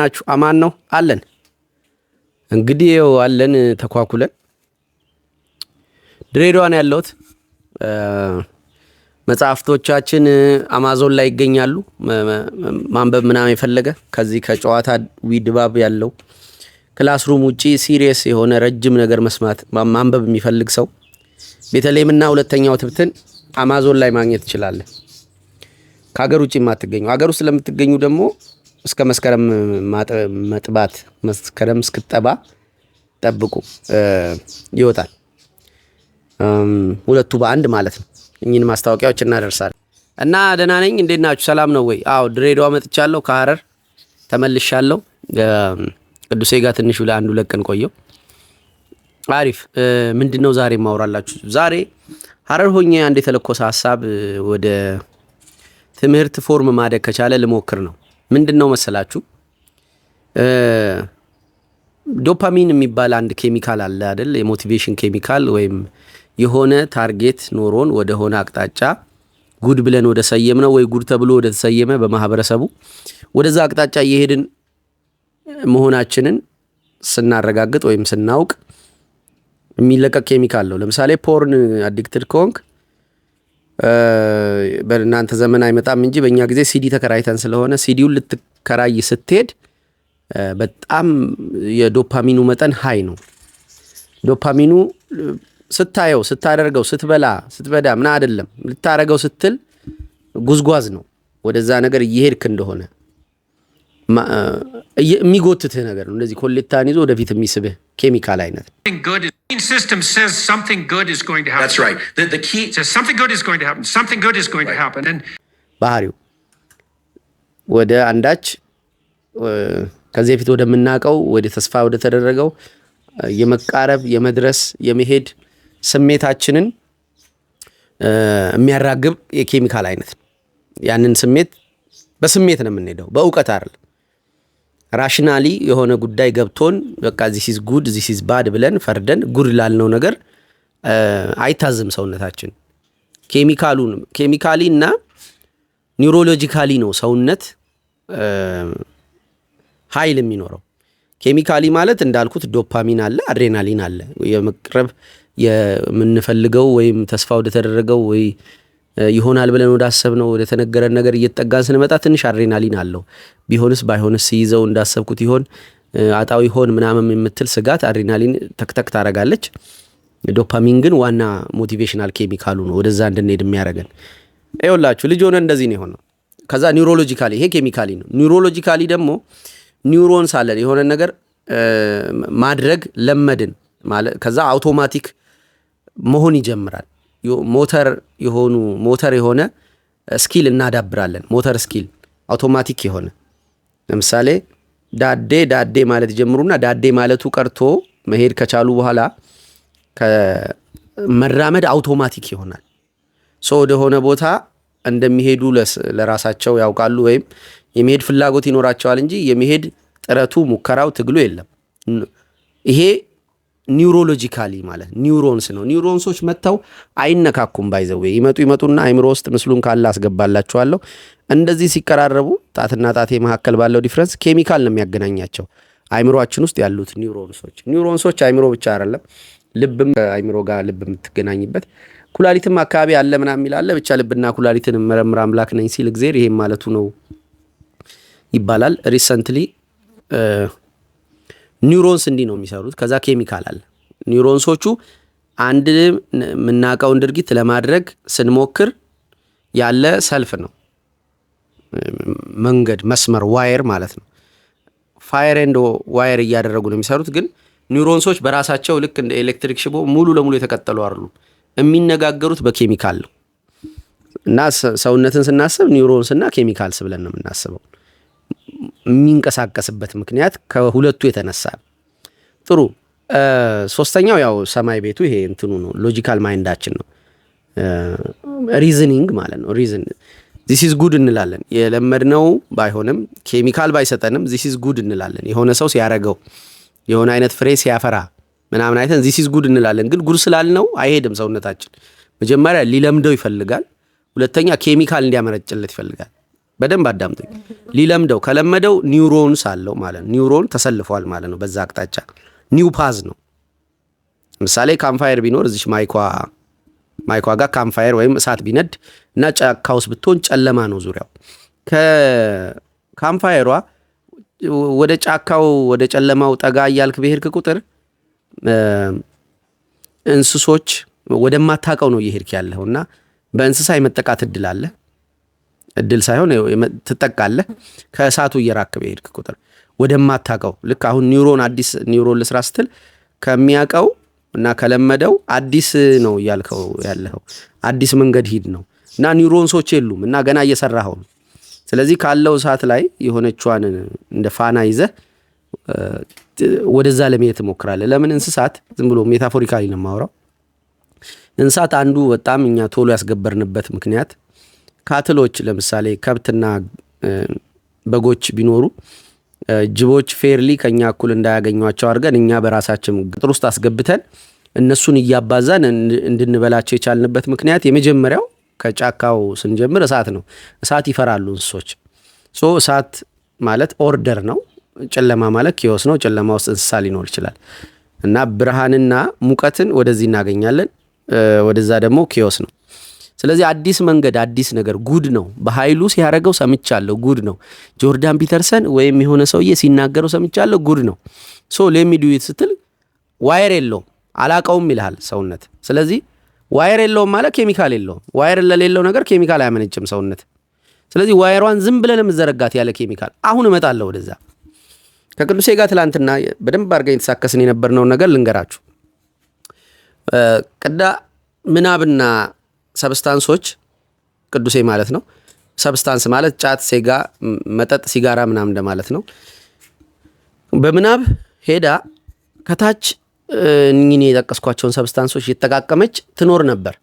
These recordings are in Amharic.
ናችሁ? አማን ነው አለን። እንግዲህ ይኸው አለን ተኳኩለን ድሬዳዋን ያለሁት መጽሐፍቶቻችን አማዞን ላይ ይገኛሉ። ማንበብ ምናምን የፈለገ ከዚህ ከጨዋታ ድባብ ያለው ክላስሩም ውጪ ሲሪየስ የሆነ ረጅም ነገር መስማት ማንበብ የሚፈልግ ሰው ቤተልሔምና ሁለተኛው ትብትን አማዞን ላይ ማግኘት ይችላል። ከሀገር ውጪ የማትገኙ ሀገር ውስጥ ለምትገኙ ደግሞ እስከ መስከረም መጥባት መስከረም እስክጠባ ጠብቁ፣ ይወጣል። ሁለቱ በአንድ ማለት ነው። እኚህን ማስታወቂያዎች እናደርሳለን። እና ደህና ነኝ። እንዴት ናችሁ? ሰላም ነው ወይ? አዎ ድሬዳዋ መጥቻለሁ። ከሐረር ተመልሻለሁ። ቅዱሴ ጋር ትንሽ ብለ አንዱ ለቀን ቆየው። አሪፍ ምንድነው ዛሬ ማውራላችሁ? ዛሬ ሐረር ሆኜ አንድ የተለኮሰ ሐሳብ ወደ ትምህርት ፎርም ማደግ ከቻለ ልሞክር ነው። ምንድነው መሰላችሁ? ዶፓሚን የሚባል አንድ ኬሚካል አለ አይደል? የሞቲቬሽን ኬሚካል ወይም የሆነ ታርጌት ኖሮን ወደ ሆነ አቅጣጫ ጉድ ብለን ወደ ሰየምነው ወይ ጉድ ተብሎ ወደ ተሰየመ በማህበረሰቡ ወደዛ አቅጣጫ እየሄድን መሆናችንን ስናረጋግጥ ወይም ስናውቅ የሚለቀቅ ኬሚካል ነው። ለምሳሌ ፖርን አዲክትድ ከሆንክ በእናንተ ዘመን አይመጣም እንጂ በእኛ ጊዜ ሲዲ ተከራይተን ስለሆነ ሲዲውን ልትከራይ ስትሄድ በጣም የዶፓሚኑ መጠን ሃይ ነው። ዶፓሚኑ ስታየው፣ ስታደርገው፣ ስትበዳ ምን አይደለም ልታረገው ስትል ጉዝጓዝ ነው። ወደዛ ነገር እየሄድክ እንደሆነ የሚጎትትህ ነገር ነው። እንደዚህ ኮሌታን ይዞ ወደፊት የሚስብህ ኬሚካል አይነት system says something good is going to happen. That's right. The key says something good is going to happen. Something good is going to happen. And ባህሪው ወደ አንዳች ከዚህ በፊት ወደምናቀው ወደ ተስፋ ወደ ተደረገው የመቃረብ የመድረስ የመሄድ ስሜታችንን የሚያራግብ የኬሚካል አይነት ነው። ያንን ስሜት በስሜት ነው የምንሄደው፣ በእውቀት አይደል። ራሽናሊ የሆነ ጉዳይ ገብቶን በቃ this is good this is bad ብለን ፈርደን ጉድ ላልነው ነገር አይታዝም ሰውነታችን። ኬሚካሊ እና ኒውሮሎጂካሊ ነው ሰውነት ኃይል የሚኖረው። ኬሚካሊ ማለት እንዳልኩት ዶፓሚን አለ፣ አድሬናሊን አለ። የመቅረብ የምንፈልገው ወይም ተስፋ ወደ ተደረገው ወይ ይሆናል ብለን ወደ አሰብነው ወደ ተነገረን ነገር እየተጠጋን ስንመጣ ትንሽ አድሬናሊን አለው። ቢሆንስ ባይሆንስ ሲይዘው እንዳሰብኩት ይሆን አጣው ይሆን ምናምን የምትል ስጋት አድሬናሊን ተክተክ ታረጋለች። ዶፓሚን ግን ዋና ሞቲቬሽናል ኬሚካሉ ነው ወደዛ እንድንሄድ የሚያደርገን። ይኸውላችሁ ልጅ ሆነ እንደዚህ ነው የሆነው። ከዛ ኒውሮሎጂካሊ ይሄ ኬሚካሊ ነው። ኒውሮሎጂካሊ ደግሞ ኒውሮንስ አለን የሆነ ነገር ማድረግ ለመድን ማለት ከዛ አውቶማቲክ መሆን ይጀምራል። ሞተር የሆነ ስኪል እናዳብራለን። ሞተር ስኪል አውቶማቲክ የሆነ ለምሳሌ ዳዴ ማለት ጀምሩና ዳዴ ማለቱ ቀርቶ መሄድ ከቻሉ በኋላ ከመራመድ አውቶማቲክ ይሆናል። ወደ ሆነ ቦታ እንደሚሄዱ ለራሳቸው ያውቃሉ ወይም የመሄድ ፍላጎት ይኖራቸዋል እንጂ የመሄድ ጥረቱ ሙከራው ትግሉ የለም። ይሄ ኒውሮሎጂካሊ ማለት ኒውሮንስ ነው። ኒውሮንሶች መጥተው አይነካኩም። ባይዘው ይመጡና አይምሮ ውስጥ ምስሉን ካለ አስገባላችኋለሁ። እንደዚህ ሲቀራረቡ ጣትና ጣቴ መካከል ባለው ዲፍረንስ ኬሚካል ነው የሚያገናኛቸው። አይምሮአችን ውስጥ ያሉት ኒውሮንሶች አይምሮ ብቻ አይደለም፣ ልብም አይምሮ ጋር ልብ የምትገናኝበት ኩላሊትም አካባቢ አለ ምናምን ይላል። ብቻ ልብና ኩላሊትን መረምር አምላክ ነኝ ሲል እግዚአብሔር ይሄም ማለቱ ነው ይባላል። ሪሰንትሊ ኒውሮንስ እንዲህ ነው የሚሰሩት። ከዛ ኬሚካል አለ። ኒውሮንሶቹ አንድ የምናውቀውን ድርጊት ለማድረግ ስንሞክር ያለ ሰልፍ ነው፣ መንገድ መስመር ዋየር ማለት ነው። ፋየር ኤንድ ዋየር እያደረጉ ነው የሚሰሩት። ግን ኒውሮንሶች በራሳቸው ልክ እንደ ኤሌክትሪክ ሽቦ ሙሉ ለሙሉ የተቀጠሉ አይደሉም። የሚነጋገሩት በኬሚካል ነው። እና ሰውነትን ስናስብ ኒውሮንስ እና ኬሚካልስ ብለን ነው የምናስበው። የሚንቀሳቀስበት ምክንያት ከሁለቱ የተነሳ ጥሩ። ሶስተኛው ያው ሰማይ ቤቱ ይሄ እንትኑ ነው፣ ሎጂካል ማይንዳችን ነው። ሪዝኒንግ ማለት ነው። ሪዝን this is good እንላለን። የለመድነው ባይሆንም ኬሚካል ባይሰጠንም this is good እንላለን። የሆነ ሰው ሲያረገው የሆነ አይነት ፍሬ ሲያፈራ ምናምን አይተን this is good እንላለን። ግን ጉድ ስላልነው አይሄድም ሰውነታችን። መጀመሪያ ሊለምደው ይፈልጋል፣ ሁለተኛ ኬሚካል እንዲያመረጭለት ይፈልጋል። በደንብ አዳምጡኝ። ሊለምደው ከለመደው ኒውሮንስ አለው ማለት ነው። ኒውሮን ተሰልፏል ማለት ነው። በዛ አቅጣጫ ኒው ፓዝ ነው። ምሳሌ ካምፋየር ቢኖር እዚች ማይኳ ጋር ካምፋየር ወይም እሳት ቢነድ እና ጫካ ውስጥ ብትሆን ጨለማ ነው ዙሪያው። ከካምፋየሯ ወደ ጫካው ወደ ጨለማው ጠጋ እያልክ በሄድክ ቁጥር እንስሶች ወደማታቀው ነው እየሄድክ ያለው እና በእንስሳ የመጠቃት እድል አለ። እድል ሳይሆን ትጠቃለህ። ከእሳቱ እየራክ በሄድክ ቁጥር ወደማታቀው ልክ አሁን አዲስ ኒውሮን ልስራ ስትል ከሚያቀው እና ከለመደው አዲስ ነው እያልከው ያለው አዲስ መንገድ ሂድ ነው እና ኒውሮንሶች የሉም እና ገና እየሰራኸው ነው። ስለዚህ ካለው እሳት ላይ የሆነቿን እንደ ፋና ይዘህ ወደዛ ለመሄድ ትሞክራለህ። ለምን እንስሳት ዝም ብሎ ሜታፎሪካሊ ነው የማወራው። እንስሳት አንዱ በጣም እኛ ቶሎ ያስገበርንበት ምክንያት ካትሎች ለምሳሌ ከብትና በጎች ቢኖሩ ጅቦች ፌርሊ ከኛ እኩል እንዳያገኟቸው አድርገን እኛ በራሳችን ቅጥር ውስጥ አስገብተን እነሱን እያባዛን እንድንበላቸው የቻልንበት ምክንያት የመጀመሪያው ከጫካው ስንጀምር እሳት ነው። እሳት ይፈራሉ እንስሶች። እሳት ማለት ኦርደር ነው። ጨለማ ማለት ኪዮስ ነው። ጨለማ ውስጥ እንስሳ ሊኖር ይችላል እና ብርሃንና ሙቀትን ወደዚህ እናገኛለን፣ ወደዛ ደግሞ ኪዮስ ነው። ስለዚህ አዲስ መንገድ አዲስ ነገር ጉድ ነው። በኃይሉ ሲያደርገው ሰምቻለሁ፣ ጉድ ነው። ጆርዳን ፒተርሰን ወይም የሆነ ሰውዬ ሲናገረው ሰምቻለሁ፣ ጉድ ነው። ሌሚዱዊት ስትል ዋየር የለውም አላቀውም ይልሃል ሰውነት። ስለዚህ ዋየር የለውም ማለት ኬሚካል የለውም። ዋየር ለሌለው ነገር ኬሚካል አያመነጭም ሰውነት። ስለዚህ ዋየሯን ዝም ብለን የምዘረጋት ያለ ኬሚካል። አሁን እመጣለሁ ወደዛ። ከቅዱሴ ጋር ትላንትና በደንብ አድርገን የተሳከስን የነበርነውን ነገር ልንገራችሁ። ቅዳ ምናብና ሰብስታንሶች ቅዱሴ ማለት ነው። ሰብስታንስ ማለት ጫት፣ ሴጋ፣ መጠጥ፣ ሲጋራ ምናምን እንደማለት ነው። በምናብ ሄዳ ከታች እኚህን የጠቀስኳቸውን ሰብስታንሶች እየተጠቃቀመች ትኖር ነበር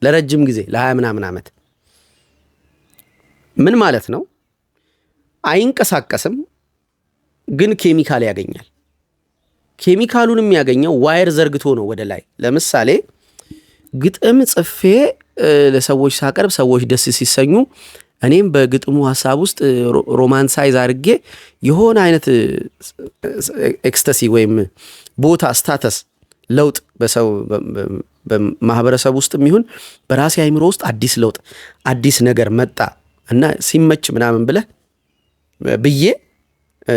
ለረጅም ጊዜ ለ20 ምናምን ዓመት። ምን ማለት ነው? አይንቀሳቀስም፣ ግን ኬሚካል ያገኛል። ኬሚካሉን የሚያገኘው ዋየር ዘርግቶ ነው ወደ ላይ። ለምሳሌ ግጥም ጽፌ ለሰዎች ሳቀርብ ሰዎች ደስ ሲሰኙ እኔም በግጥሙ ሀሳብ ውስጥ ሮማንሳይዝ አድርጌ የሆነ አይነት ኤክስተሲ ወይም ቦታ ስታተስ ለውጥ በሰው በማህበረሰብ ውስጥ የሚሆን በራሴ አይምሮ ውስጥ አዲስ ለውጥ አዲስ ነገር መጣ እና ሲመች ምናምን ብዬ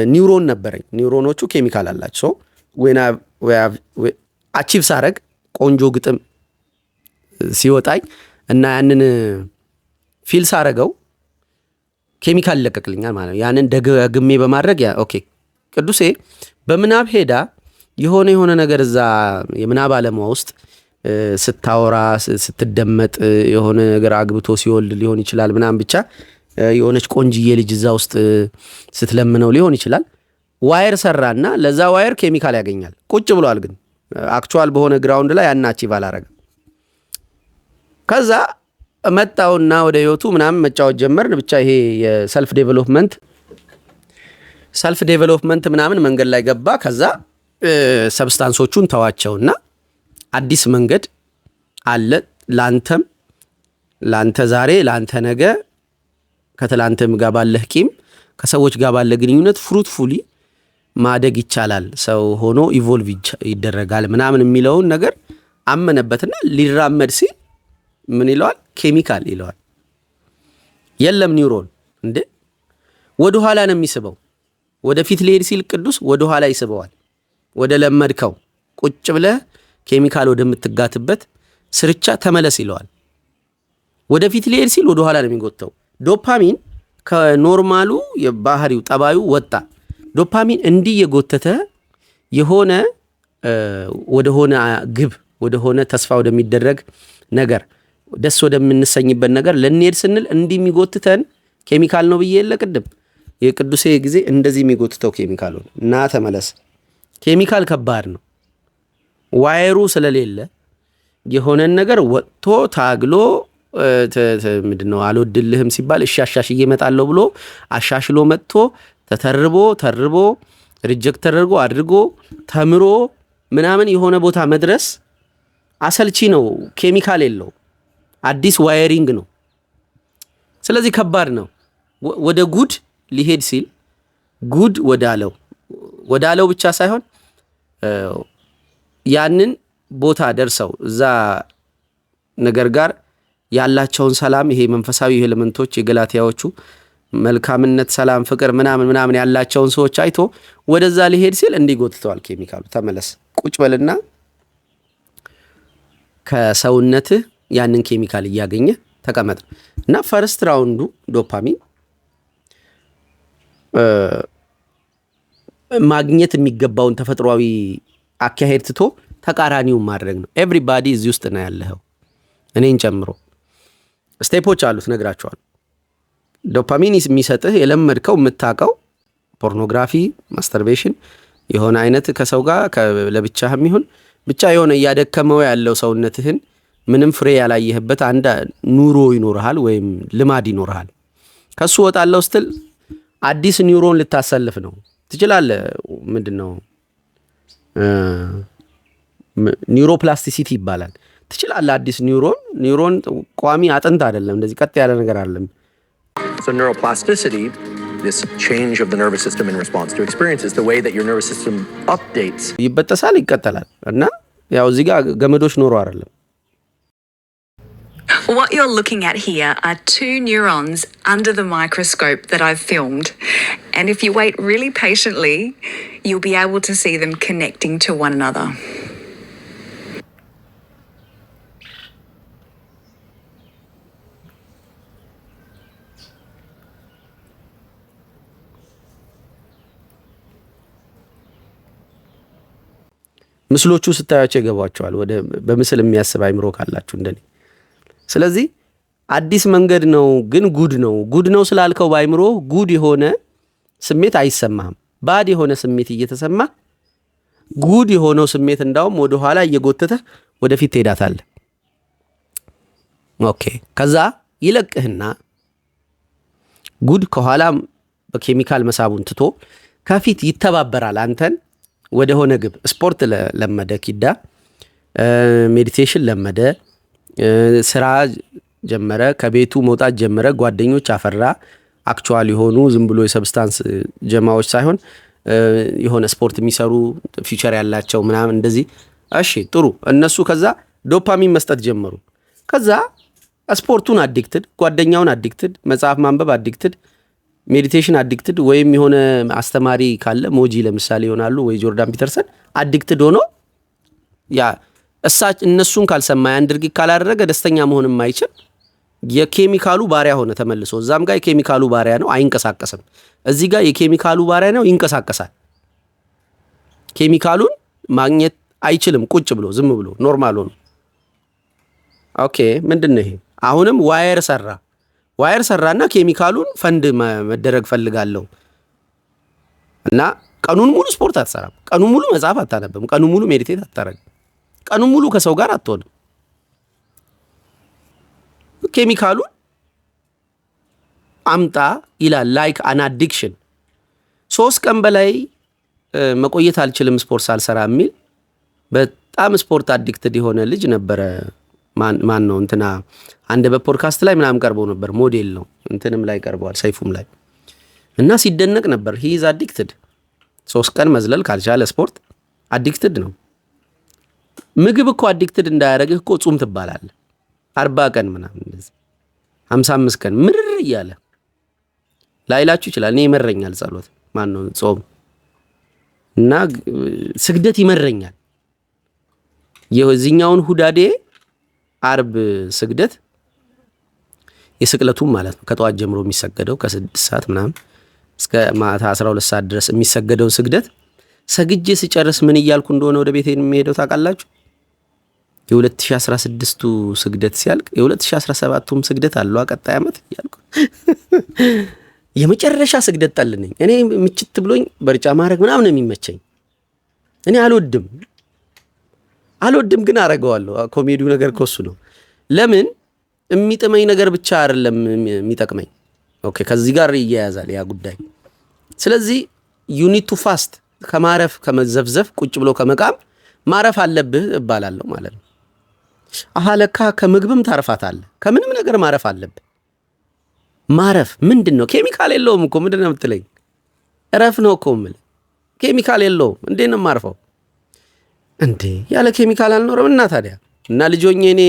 ኒውሮን ነበረኝ። ኒውሮኖቹ ኬሚካል አላቸው። አቺቭ ሳረግ ቆንጆ ግጥም ሲወጣኝ እና ያንን ፊል ሳረገው ኬሚካል ይለቀቅልኛል ማለት ነው። ያንን ደግሜ በማድረግ ኦኬ ቅዱሴ በምናብ ሄዳ የሆነ ነገር እዛ የምናብ ዓለሟ ውስጥ ስታወራ ስትደመጥ የሆነ ነገር አግብቶ ሲወልድ ሊሆን ይችላል ምናምን ብቻ የሆነች ቆንጅዬ ልጅ እዛ ውስጥ ስትለምነው ሊሆን ይችላል። ዋየር ሰራና ለዛ ዋየር ኬሚካል ያገኛል። ቁጭ ብሏል፣ ግን አክቹዋል በሆነ ግራውንድ ላይ ያን አቺቭ አላረገም። ከዛ መጣውና ወደ ህይወቱ ምናምን መጫወት ጀመርን። ብቻ ይሄ የሰልፍ ዴቨሎፕመንት ምናምን መንገድ ላይ ገባ። ከዛ ሰብስታንሶቹን ተዋቸውና አዲስ መንገድ አለ ላንተ ዛሬ ላንተ ነገ ከትላንተም ጋር ባለህ ቂም ከሰዎች ጋር ባለ ግንኙነት ፍሩትፉሊ ማደግ ይቻላል፣ ሰው ሆኖ ኢቮልቭ ይደረጋል ምናምን የሚለውን ነገር አመነበትና ሊራመድ ሲል ምን ይለዋል? ኬሚካል ይለዋል። የለም ኒውሮን እንዴ ወደ ኋላ ነው የሚስበው። ወደፊት ሊሄድ ሲል ቅዱስ ወደ ኋላ ይስበዋል። ወደ ለመድከው ቁጭ ብለህ ኬሚካል ወደምትጋትበት ስርቻ ተመለስ ይለዋል። ወደፊት ሊሄድ ሲል ወደ ኋላ ነው የሚጎተው። ዶፓሚን ከኖርማሉ የባህሪው ጠባዩ ወጣ። ዶፓሚን እንዲህ የጎተተ የሆነ ወደሆነ ግብ ወደሆነ ተስፋ ወደሚደረግ ነገር ደስ ወደምንሰኝበት ነገር ለንሄድ ስንል እንዲህ የሚጎትተን ኬሚካል ነው ብዬ የለ ቅድም። የቅዱሴ ጊዜ እንደዚህ የሚጎትተው ኬሚካል ነው እና ተመለስ። ኬሚካል ከባድ ነው። ዋየሩ ስለሌለ የሆነን ነገር ወጥቶ ታግሎ ምንድነው አልወድልህም ሲባል እሺ አሻሽዬ እመጣለሁ ብሎ አሻሽሎ መጥቶ ተተርቦ ሪጀክት ተደርጎ አድርጎ ተምሮ ምናምን የሆነ ቦታ መድረስ አሰልቺ ነው። ኬሚካል የለው፣ አዲስ ዋየሪንግ ነው። ስለዚህ ከባድ ነው። ወደ ጉድ ሊሄድ ሲል ጉድ ወዳለው ብቻ ሳይሆን ያንን ቦታ ደርሰው እዛ ነገር ጋር ያላቸውን ሰላም ይሄ መንፈሳዊ ኤሌመንቶች የገላትያዎቹ መልካምነት፣ ሰላም፣ ፍቅር ምናምን ያላቸውን ሰዎች አይቶ ወደዛ ሊሄድ ሲል እንዲጎትተዋል ኬሚካሉ። ተመለስ፣ ቁጭ በልና ከሰውነትህ ያንን ኬሚካል እያገኘ ተቀመጥ እና ፈርስት ራውንዱ ዶፓሚን ማግኘት የሚገባውን ተፈጥሯዊ አካሄድ ትቶ ተቃራኒውን ማድረግ ነው። ኤቭሪባዲ እዚህ ውስጥ ነው ያለው፣ እኔን ጨምሮ። ስቴፖች አሉት ነግራቸዋል። ዶፓሚን የሚሰጥህ የለመድከው የምታውቀው ፖርኖግራፊ፣ ማስተርቤሽን፣ የሆነ አይነት ከሰው ጋር ለብቻህም ይሁን ብቻ የሆነ እያደከመው ያለው ሰውነትህን ምንም ፍሬ ያላየህበት አንድ ኑሮ ይኖርሃል ወይም ልማድ ይኖርሃል። ከሱ ወጣለው ስትል አዲስ ኒውሮን ልታሰልፍ ነው ትችላለህ። ምንድነው ኒውሮፕላስቲሲቲ ይባላል። ትችላለህ አዲስ ኒውሮን ቋሚ አጥንት አይደለም፣ እንደዚህ ቀጥ ያለ ነገር አይደለም። So neuroplasticity, this change of the nervous system in response to experiences, the way that your nervous system updates. ይበጠሳል፣ ይቀጠላል እና ያው እዚህ ጋር ገመዶች ኖሮ አይደለም። What you're looking at here are two neurons under the microscope that I've filmed. And if you wait really patiently, you'll be able to see them connecting to one another. ምስሎቹ ስታያቸው ይገባቸዋል፣ ወደ በምስል የሚያስብ አይምሮ ካላችሁ እንደኔ። ስለዚህ አዲስ መንገድ ነው፣ ግን ጉድ ነው ስላልከው በአይምሮ ጉድ የሆነ ስሜት አይሰማህም። ባድ የሆነ ስሜት እየተሰማ ጉድ የሆነው ስሜት እንዳውም ወደ ኋላ እየጎተተ ወደፊት ትሄዳታለህ። ኦኬ፣ ከዛ ይለቅህና ጉድ ከኋላ በኬሚካል መሳቡን ትቶ ከፊት ይተባበራል አንተን ወደ ሆነ ግብ። ስፖርት ለመደ ኪዳ፣ ሜዲቴሽን ለመደ፣ ስራ ጀመረ፣ ከቤቱ መውጣት ጀመረ፣ ጓደኞች አፈራ። አክቹዋል የሆኑ ዝም ብሎ የሰብስታንስ ጀማዎች ሳይሆን የሆነ ስፖርት የሚሰሩ ፊውቸር ያላቸው ምናምን እንደዚህ። እሺ ጥሩ። እነሱ ከዛ ዶፓሚን መስጠት ጀመሩ። ከዛ ስፖርቱን አዲክትድ፣ ጓደኛውን አዲክትድ፣ መጽሐፍ ማንበብ አዲክትድ፣ ሜዲቴሽን አዲክትድ፣ ወይም የሆነ አስተማሪ ካለ ሞጂ ለምሳሌ ይሆናሉ፣ ወይ ጆርዳን ፒተርሰን አዲክትድ ሆኖ ያ እነሱን ካልሰማ ያን ድርጊት ካላደረገ ደስተኛ መሆን የማይችል የኬሚካሉ ባሪያ ሆነ ተመልሶ። እዛም ጋር የኬሚካሉ ባሪያ ነው፣ አይንቀሳቀስም። እዚህ ጋር የኬሚካሉ ባሪያ ነው፣ ይንቀሳቀሳል። ኬሚካሉን ማግኘት አይችልም ቁጭ ብሎ ዝም ብሎ ኖርማል ሆኖ። ኦኬ ምንድን ነው ይሄ? አሁንም ዋየር ሰራና ኬሚካሉን ፈንድ መደረግ ፈልጋለሁ እና ቀኑን ሙሉ ስፖርት አትሰራም፣ ቀኑን ሙሉ መጽሐፍ አታነብም፣ ቀኑን ሙሉ ሜዲቴት አታረግም፣ ቀኑን ሙሉ ከሰው ጋር አትሆንም። ኬሚካሉን አምጣ ይላል። ላይክ አን አዲክሽን 3 ቀን በላይ መቆየት አልችልም ስፖርት ሳልሰራ የሚል በጣም ስፖርት አዲክትድ የሆነ ልጅ ነበረ። ማን ነው እንትና አንድ በፖድካስት ላይ ምናምን ቀርቦ ነበር። ሞዴል ነው፣ እንትንም ላይ ቀርበዋል፣ ሰይፉም ላይ እና ሲደነቅ ነበር። ሂ ኢዝ አዲክትድ። 3 ቀን መዝለል ካልቻለ ስፖርት አዲክትድ ነው። ምግብ እኮ አዲክትድ እንዳያደርግህ እኮ ጹም ትባላለህ። 40 ቀን ምናምን እንደዚህ 55 ቀን ምርር እያለ ላይላችሁ ይችላል። እኔ ይመረኛል ጸሎት ነው ጾም እና ስግደት ይመረኛል። የዚህኛውን ሁዳዴ አርብ ስግደት የስቅለቱም ማለት ነው ከጠዋት ጀምሮ የሚሰገደው ከ6 ሰዓት ምናምን እስከ ማታ 12 ሰዓት ድረስ የሚሰገደው ስግደት ሰግጄ ሲጨርስ ምን እያልኩ እንደሆነ ወደ ቤቴ የሚሄደው ታውቃላችሁ? የ2016ቱ ስግደት ሲያልቅ የ2017ቱም ስግደት አለው ቀጣይ ዓመት እያልኩ የመጨረሻ ስግደት ጠልነኝ። እኔ ምችት ብሎኝ በርጫ ማድረግ ምናምን ነው የሚመቸኝ። እኔ አልወድም ግን አረገዋለሁ። ኮሜዲው ነገር ከሱ ነው። ለምን የሚጥመኝ ነገር ብቻ አይደለም የሚጠቅመኝ። ኦኬ ከዚህ ጋር ይያያዛል ያ ጉዳይ። ስለዚህ ዩ ኒድ ቱ ፋስት፣ ከማረፍ ከመዘፍዘፍ ቁጭ ብሎ ከመቃም ማረፍ አለብህ እባላለሁ ማለት ነው። አሃ ለካ ከምግብም ታርፋታለህ፣ ከምንም ነገር ማረፍ አለብህ። ማረፍ ምንድነው? ኬሚካል የለውም እኮ ምንድነው የምትለኝ? እረፍ ነው እኮ የምልህ። ኬሚካል የለውም። እንዴት ነው የማርፈው እንዴ? ያለ ኬሚካል አልኖርም። እና ታዲያ እና ልጆኜ እኔ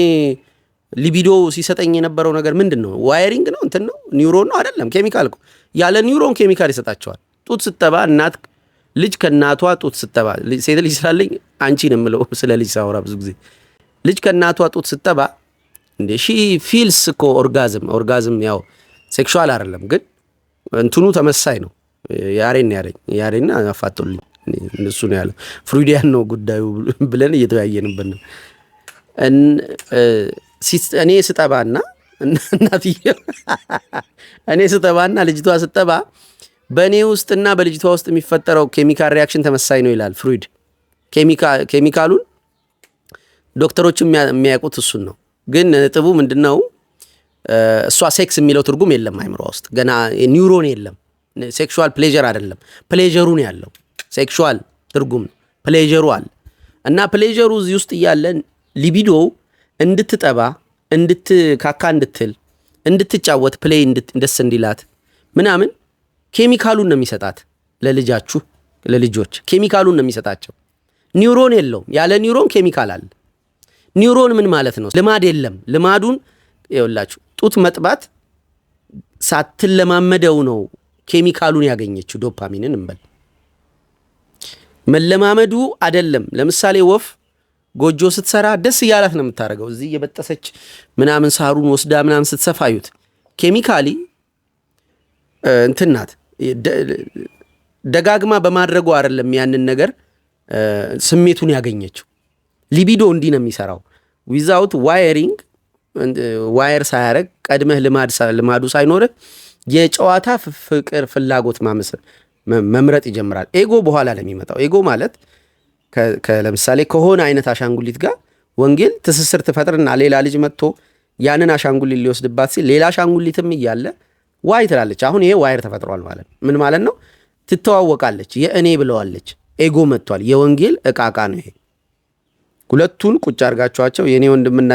ሊቢዶ ሲሰጠኝ የነበረው ነገር ምንድነው? ዋይሪንግ ነው እንትን ነው ኒውሮን ነው አይደለም። ኬሚካል እኮ ያለ ኒውሮን ኬሚካል ይሰጣቸዋል። ጡት ስትጠባ እናት ልጅ ከእናቷ ጡት ስትጠባ ሴት ልጅ ስላለኝ አንቺ ነው የምለው ስለ ልጅ ሳወራ ብዙ ጊዜ ልጅ ከእናቷ ጡት ስትጠባ እንዴ ሺ ፊልስ እኮ ኦርጋዝም ያው ሴክሹዋል አይደለም ግን እንትኑ ተመሳይ ነው። ያሬን አፋቶልኝ እሱ ነው ያለው። ፍሩዲያን ነው ጉዳዩ ብለን እየተወያየንበት ነው። እኔ ስጠባና እናትዬ እኔ ስጠባና ልጅቷ ስጠባ በእኔ ውስጥና በልጅቷ ውስጥ የሚፈጠረው ኬሚካል ሪያክሽን ተመሳይ ነው ይላል ፍሩይድ። ኬሚካሉን ዶክተሮችም የሚያውቁት እሱን ነው። ግን ጥቡ ምንድነው? እሷ ሴክስ የሚለው ትርጉም የለም አይምሯ ውስጥ ገና ኒውሮን የለም። ሴክሹዋል ፕሌዠር አይደለም፣ ፕሌዠሩ ነው ያለው። ሴክሹዋል ትርጉም ነው፣ ፕሌዠሩ አለ እና ፕሌዠሩ እዚህ ውስጥ እያለ ሊቢዶ እንድትጠባ እንድትካካ እንድትል እንድትጫወት ፕሌይ ደስ እንዲላት ምናምን ኬሚካሉን ነው የሚሰጣት። ለልጃችሁ ለልጆች ኬሚካሉን ነው የሚሰጣቸው። ኒውሮን የለውም። ያለ ኒውሮን ኬሚካል አለ። ኒውሮን ምን ማለት ነው? ልማድ የለም። ልማዱን ይኸውላችሁ ጡት መጥባት ሳትለማመደው ነው ኬሚካሉን ያገኘችው ዶፓሚንን እንበል። መለማመዱ አይደለም። ለምሳሌ ወፍ ጎጆ ስትሰራ ደስ እያላት ነው የምታደርገው። እዚህ እየበጠሰች ምናምን ሳሩን ወስዳ ምናምን ስትሰፋዩት ኬሚካሊ እንትናት ደጋግማ በማድረጉ አይደለም ያንን ነገር ስሜቱን ያገኘችው። ሊቢዶ እንዲህ ነው የሚሰራው። ዊዛውት ዋየሪንግ ዋየር ሳያረግ ቀድመህ ልማዱ ሳይኖርህ የጨዋታ ፍቅር ፍላጎት መምረጥ ይጀምራል። ኤጎ በኋላ ነው የሚመጣው። ኤጎ ማለት ለምሳሌ ከሆነ አይነት አሻንጉሊት ጋር ወንጌል ትስስር ትፈጥርና ሌላ ልጅ መጥቶ ያንን አሻንጉሊት ሊወስድባት ሲል ሌላ አሻንጉሊትም እያለ ዋይ ትላለች። አሁን ይሄ ዋየር ተፈጥሯል ማለት ምን ማለት ነው? ትተዋወቃለች። የእኔ ብለዋለች። ኤጎ መጥቷል። የወንጌል እቃቃ ነው ይሄ። ሁለቱን ቁጭ አድርጋቸዋቸው የኔ ወንድምና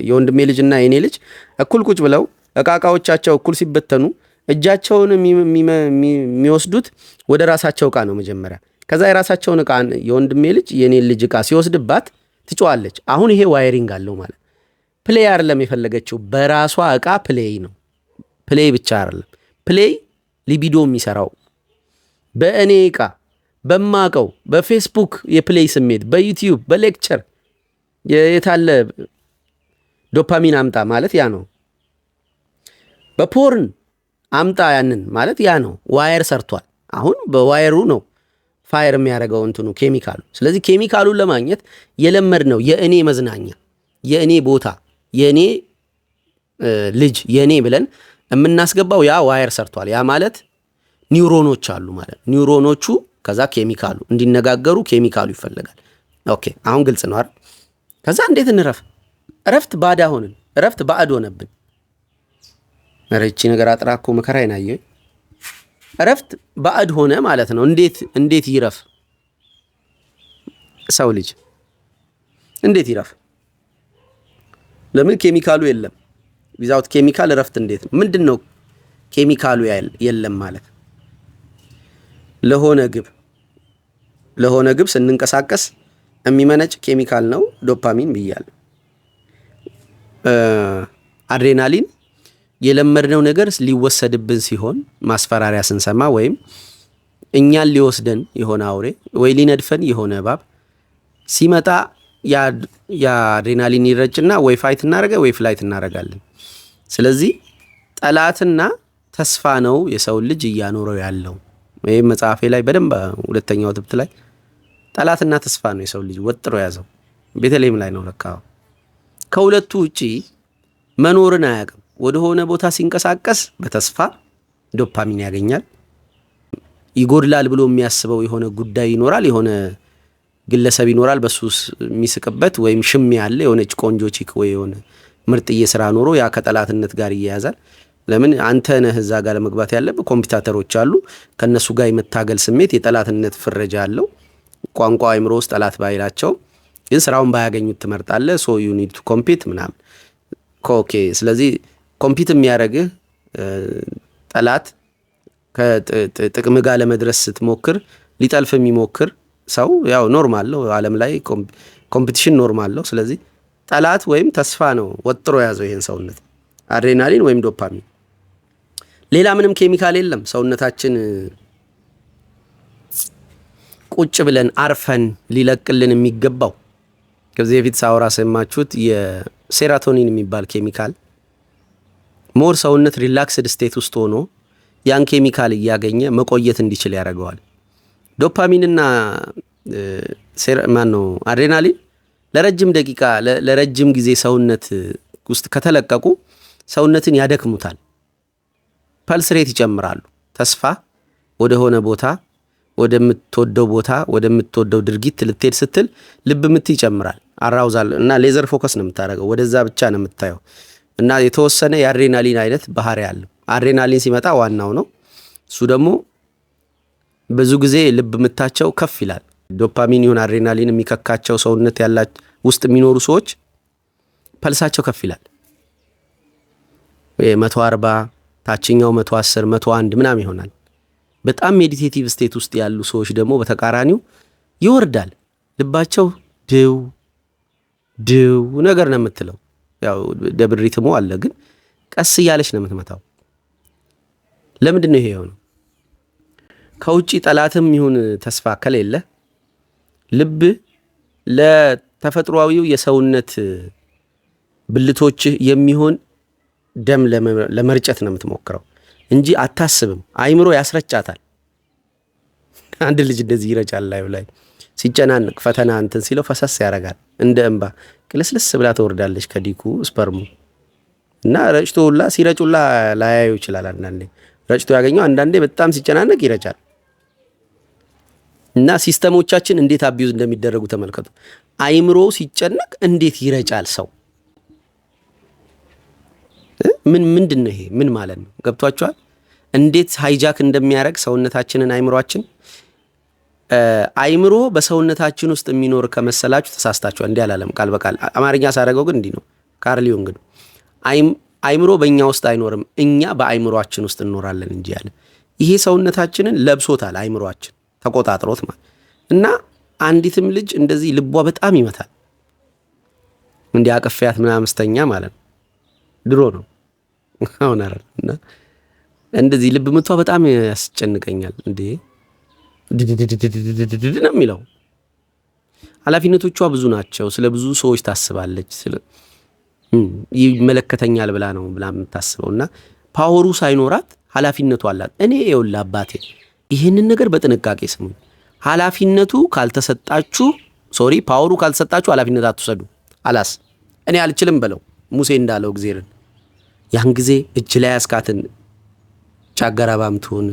የወንድሜ ልጅና የኔ ልጅ እኩል ቁጭ ብለው እቃቃዎቻቸው እኩል ሲበተኑ እጃቸውን የሚወስዱት ወደ ራሳቸው እቃ ነው መጀመሪያ። ከዛ የራሳቸውን እቃ የወንድሜ ልጅ የኔ ልጅ እቃ ሲወስድባት ትጮዋለች። አሁን ይሄ ዋይሪንግ አለው ማለት ፕሌይ አይደለም የፈለገችው፣ በራሷ እቃ ፕሌይ ነው። ፕሌይ ብቻ አይደለም፣ ፕሌይ ሊቢዶ የሚሰራው በእኔ እቃ በማቀው በፌስቡክ የፕሌይ ስሜት በዩቲዩብ በሌክቸር የታለ ዶፓሚን አምጣ ማለት ያ ነው። በፖርን አምጣ ያንን ማለት ያ ነው። ዋየር ሰርቷል። አሁን በዋየሩ ነው ፋየር የሚያደርገው እንትኑ ኬሚካሉ። ስለዚህ ኬሚካሉን ለማግኘት የለመድ ነው የእኔ መዝናኛ፣ የእኔ ቦታ፣ የእኔ ልጅ፣ የእኔ ብለን የምናስገባው ያ ዋየር ሰርቷል። ያ ማለት ኒውሮኖች አሉ ማለት ኒውሮኖቹ ከዛ ኬሚካሉ እንዲነጋገሩ ኬሚካሉ ይፈልጋል። ኦኬ አሁን ግልጽ ነው አይደል? ከዛ እንዴት እንረፍ? እረፍት ባዳ ሆንን። እረፍት ባዕድ ሆነብን። መረቺ ነገር አጥራኮ መከራ ይናየው። እረፍት ባዕድ ሆነ ማለት ነው። እንዴት ይረፍ? ሰው ልጅ እንዴት ይረፍ? ለምን ኬሚካሉ የለም። ዊዛውት ኬሚካል እረፍት እንዴት ነው? ምንድነው ኬሚካሉ የለም ማለት? ለሆነ ግብ ስንንቀሳቀስ የሚመነጭ ኬሚካል ነው ዶፓሚን ብያለሁ። አድሬናሊን የለመድነው ነገር ሊወሰድብን ሲሆን ማስፈራሪያ ስንሰማ ወይም እኛን ሊወስደን የሆነ አውሬ ወይ ሊነድፈን የሆነ እባብ ሲመጣ የአድሬናሊን ይረጭና ወይ ፋይት ወይ ፍላይት እናደርጋለን። ስለዚህ ጠላትና ተስፋ ነው የሰው ልጅ እያኖረው ያለው። ይህ መጽሐፌ ላይ በደንብ ሁለተኛው ትብት ላይ ጠላትና ተስፋ ነው የሰው ልጅ ወጥሮ ያዘው። ቤተልሔም ላይ ነው ለካ። ከሁለቱ ውጪ መኖርን አያውቅም። ወደ ሆነ ቦታ ሲንቀሳቀስ በተስፋ ዶፓሚን ያገኛል። ይጎድላል ብሎ የሚያስበው የሆነ ጉዳይ ይኖራል፣ የሆነ ግለሰብ ይኖራል፣ በሱ የሚስቅበት ወይም ሽም ያለ የሆነች ቆንጆ ቺክ ወይ የሆነ ምርጥዬ ስራ ኖሮ ያ ከጠላትነት ጋር ይያያዛል። ለምን አንተ ነህ እዛ ጋር ለመግባት ያለብህ። ኮምፒውተሮች አሉ፣ ከነሱ ጋር የመታገል ስሜት የጠላትነት ፍረጃ አለው። ቋንቋ አይምሮ ውስጥ ጠላት ባይላቸው ግን ስራውን ባያገኙት ትመርጣለህ። ሶ ዩ ኒድ ቱ ኮምፒት ምናምን ኦኬ። ስለዚህ ኮምፒት የሚያደርግህ ጠላት ከጥቅም ጋር ለመድረስ ስትሞክር ሊጠልፍ የሚሞክር ሰው ያው ኖርማል ነው። ዓለም ላይ ኮምፒቲሽን ኖርማል ነው። ስለዚህ ጠላት ወይም ተስፋ ነው ወጥሮ ያዘው ይሄን ሰውነት፣ አድሬናሊን ወይም ዶፓሚን። ሌላ ምንም ኬሚካል የለም። ሰውነታችን ቁጭ ብለን አርፈን ሊለቅልን የሚገባው ከዚህ በፊት ሳወራ ሰማችሁት፣ የሴራቶኒን የሚባል ኬሚካል ሞር ሰውነት ሪላክስድ ስቴት ውስጥ ሆኖ ያን ኬሚካል እያገኘ መቆየት እንዲችል ያደርገዋል። ዶፓሚንና አድሬናሊን ለረጅም ደቂቃ ለረጅም ጊዜ ሰውነት ውስጥ ከተለቀቁ ሰውነትን ያደክሙታል። ፐልስ ሬት ይጨምራሉ። ተስፋ ወደሆነ ቦታ፣ ወደምትወደው ቦታ፣ ወደምትወደው ድርጊት ልትሄድ ስትል ልብ ምት ይጨምራል። አራውዛል እና ሌዘር ፎከስ ነው የምታደርገው፣ ወደዛ ብቻ ነው የምታየው። እና የተወሰነ የአድሬናሊን አይነት ባህሪ ያለው አድሬናሊን ሲመጣ ዋናው ነው። እሱ ደግሞ ብዙ ጊዜ ልብ ምታቸው ከፍ ይላል። ዶፓሚን ይሁን አድሬናሊን የሚከካቸው ሰውነት ያላቸው ውስጥ የሚኖሩ ሰዎች ፐልሳቸው ከፍ ይላል። 140 ታችኛው 110 101 ምናምን ይሆናል። በጣም ሜዲቴቲቭ ስቴት ውስጥ ያሉ ሰዎች ደግሞ በተቃራኒው ይወርዳል። ልባቸው ድው ነገር ነው የምትለው። ያው ደብል ሪትሙ አለ፣ ግን ቀስ እያለች ነው የምትመታው። ለምንድን ነው ይሄ የሆነው? ከውጪ ጠላትም ይሁን ተስፋ ከሌለ ልብ ለተፈጥሯዊው የሰውነት ብልቶች የሚሆን ደም ለመርጨት ነው የምትሞክረው እንጂ አታስብም። አይምሮ ያስረጫታል። አንድ ልጅ እንደዚህ ይረጫል ላይ ሲጨናንቅ ፈተና እንትን ሲለው ፈሰስ ያደርጋል። እንደ እንባ ቅልስልስ ብላ ትወርዳለች ከዲኩ ስፐርሙ እና ረጭቶላ ሲረጩላ ላያዩ ይችላል። አንዳንዴ ረጭቶ ያገኘው፣ አንዳንዴ በጣም ሲጨናነቅ ይረጫል። እና ሲስተሞቻችን እንዴት አቢዩዝ እንደሚደረጉ ተመልከቱ። አይምሮ ሲጨነቅ እንዴት ይረጫል ሰው? ምንድን ነው ይሄ? ምን ማለት ነው? ገብቷችኋል? እንዴት ሃይጃክ እንደሚያደርግ ሰውነታችንን አይምሮአችን። አይምሮ በሰውነታችን ውስጥ የሚኖር ከመሰላችሁ ተሳስታችኋል። እንዲህ አላለም ቃል በቃል አማርኛ ሳደርገው ግን እንዲህ ነው። ካርል ዩንግ ነው አይምሮ በእኛ ውስጥ አይኖርም፣ እኛ በአይምሮአችን ውስጥ እንኖራለን እንጂ ያለ። ይሄ ሰውነታችንን ለብሶታል አይምሮአችን ተቆጣጥሮት ማለት እና አንዲትም ልጅ እንደዚህ ልቧ በጣም ይመታል። እንዲህ አቅፌያት ምናምን ስተኛ ማለት ነው። ድሮ ነው አሁን አይደል። እና እንደዚህ ልብ ምቷ በጣም ያስጨንቀኛል። እንዴ ነው የሚለው። ኃላፊነቶቿ ብዙ ናቸው። ስለ ብዙ ሰዎች ታስባለች። ይመለከተኛል ብላ ነው የምታስበው። እና ፓወሩ ሳይኖራት ኃላፊነቱ አላት። እኔ ይኸውልህ አባቴ ይህንን ነገር በጥንቃቄ ስሙኝ። ኃላፊነቱ ካልተሰጣችሁ ፓወሩ ካልተሰጣችሁ ኃላፊነት አትውሰዱ። አላስ እኔ አልችልም በለው ሙሴ እንዳለው እግዚአብሔርን። ያን ጊዜ እጅ ላይ ያስካትን ጫገራባም ትሁን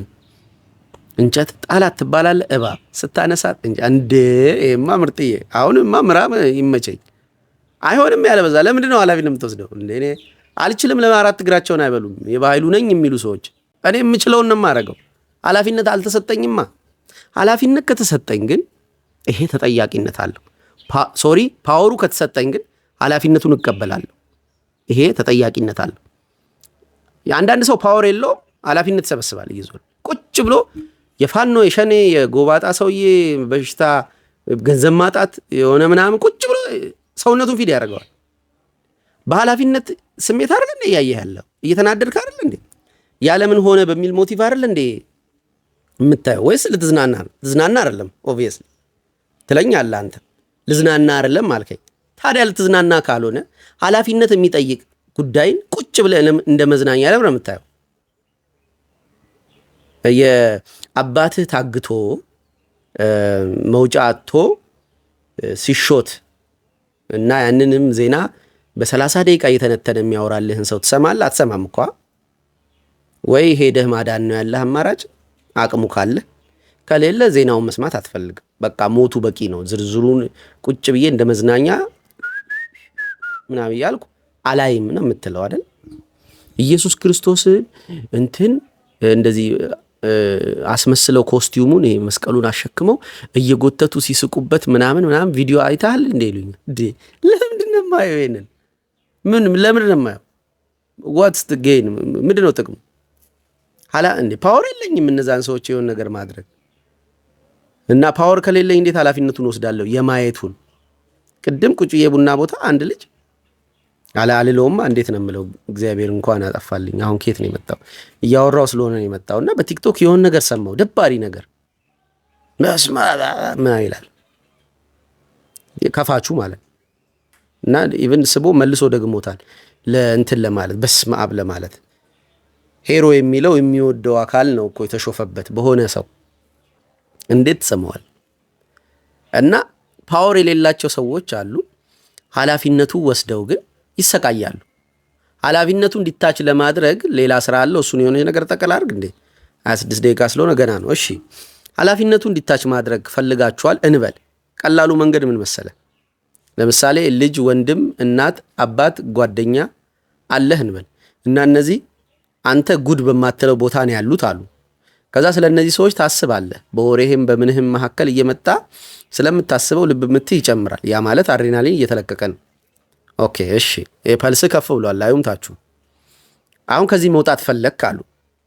እንጨት ጣላት ትባላለህ። እባብ ስታነሳት እንዴ ይሄማ ምርጥዬ፣ አሁንማ ምራም ይመቸኝ። አይሆንም ያለበዛ ለምንድን ነው ኃላፊነት የምትወስደው? እኔ አልችልም ለማራት እግራቸውን አይበሉም። የባህሉ ነኝ የሚሉ ሰዎች እኔ የምችለውን ነው የማደርገው። ኃላፊነት አልተሰጠኝማ። ኃላፊነት ከተሰጠኝ ግን ይሄ ተጠያቂነት አለው። ፓወሩ ከተሰጠኝ ግን ኃላፊነቱን እቀበላለሁ። ይሄ ተጠያቂነት አለው። የአንዳንድ ሰው ፓወር የለውም፣ ኃላፊነት ይሰበስባል እየዞረ ቁጭ ብሎ የፋኖ የሸኔ የጎባጣ ሰውዬ በሽታ ገንዘብ ማጣት የሆነ ምናምን ቁጭ ብሎ ሰውነቱን ፊድ ያደርገዋል። በኃላፊነት ስሜት አይደል እንዴ እያየህ ያለው? እየተናደድክ አይደል እንዴ? ያለምን ሆነ በሚል ሞቲቭ አይደል እንዴ የምታየው? ወይስ ልትዝናና ነው? ትዝናና አይደለም ኦብቪየስሊ ትለኛለህ አንተ። ልዝናና አይደለም አልከኝ። ታዲያ ልትዝናና ካልሆነ ኃላፊነት የሚጠይቅ ጉዳይን ቁጭ ብለህ እንደ መዝናኛ ለምን ነው የምታየው? የአባትህ ታግቶ መውጫ አጥቶ ሲሾት እና ያንንም ዜና በ30 ደቂቃ እየተነተነ የሚያወራልህን ሰው ትሰማለህ? አትሰማም እኮ። ወይ ሄደህ ማዳን ነው ያለህ አማራጭ አቅሙ ካለ። ከሌለ ዜናውን መስማት አትፈልግም። በቃ ሞቱ በቂ ነው። ዝርዝሩን ቁጭ ብዬ እንደ መዝናኛ ምናምን እያልኩ አላይም ነው የምትለው አይደል? ኢየሱስ ክርስቶስን እንደዚህ አስመስለው ኮስቲዩሙን ይሄ መስቀሉን አሸክመው እየጎተቱ ሲስቁበት ምናምን ቪዲዮ አይተሃል እንዴ ይሉኛል። ለምንድን ነው የማየው? ይሄንን ለምንድን ነው የማየው? ዋትስ ዘ ጌን? ምንድነው ጥቅሙ? እንዴ ፓወር የለኝም እነዛን ሰዎች የሆነ ነገር ማድረግ እና ፓወር ከሌለኝ እንዴት ኃላፊነቱን ወስዳለሁ? የማየቱን ቅድም ቁጭዬ ቡና ቦታ አንድ ልጅ አልለውም እንዴት ነው የምለው? እግዚአብሔር እንኳን አጠፋልኝ። አሁን ኬት ነው የመጣው? እያወራው ስለሆነ ነው የመጣው። እና በቲክቶክ የሆነ ነገር ሰማው፣ ደባሪ ነገር መስማ ምን ይላል ከፋቹ ማለት እና ኢቭን ስቦ መልሶ ደግሞታል ለእንትን ለማለት በስመ አብ ለማለት። ሄሮ የሚለው የሚወደው አካል ነው እኮ የተሾፈበት በሆነ ሰው። እንዴት ትሰማዋል? እና ፓወር የሌላቸው ሰዎች አሉ፣ ኃላፊነቱ ወስደው ግን ይሰቃያሉ። ኃላፊነቱ እንዲታች ለማድረግ ሌላ ስራ አለው። እሱን የሆነ ነገር ጠቀል አድርግ እንዴ 26 ደቂቃ ስለሆነ ገና ነው። እሺ ኃላፊነቱ እንዲታች ማድረግ ፈልጋችኋል እንበል። ቀላሉ መንገድ ምን መሰለ? ለምሳሌ ልጅ፣ ወንድም፣ እናት፣ አባት፣ ጓደኛ አለህ እንበል እና እነዚህ አንተ ጉድ በማትለው ቦታ ነው ያሉት አሉ። ከዛ ስለ እነዚህ ሰዎች ታስባለህ። በወሬህም በምንህም መካከል እየመጣ ስለምታስበው ልብ ምትህ ይጨምራል። ያ ማለት አድሬናሊን እየተለቀቀ ነው። ኦኬ እሺ፣ ፐልስ ከፍ ብሏል፣ ላዩም ታችሁ። አሁን ከዚህ መውጣት ፈለግ ካሉ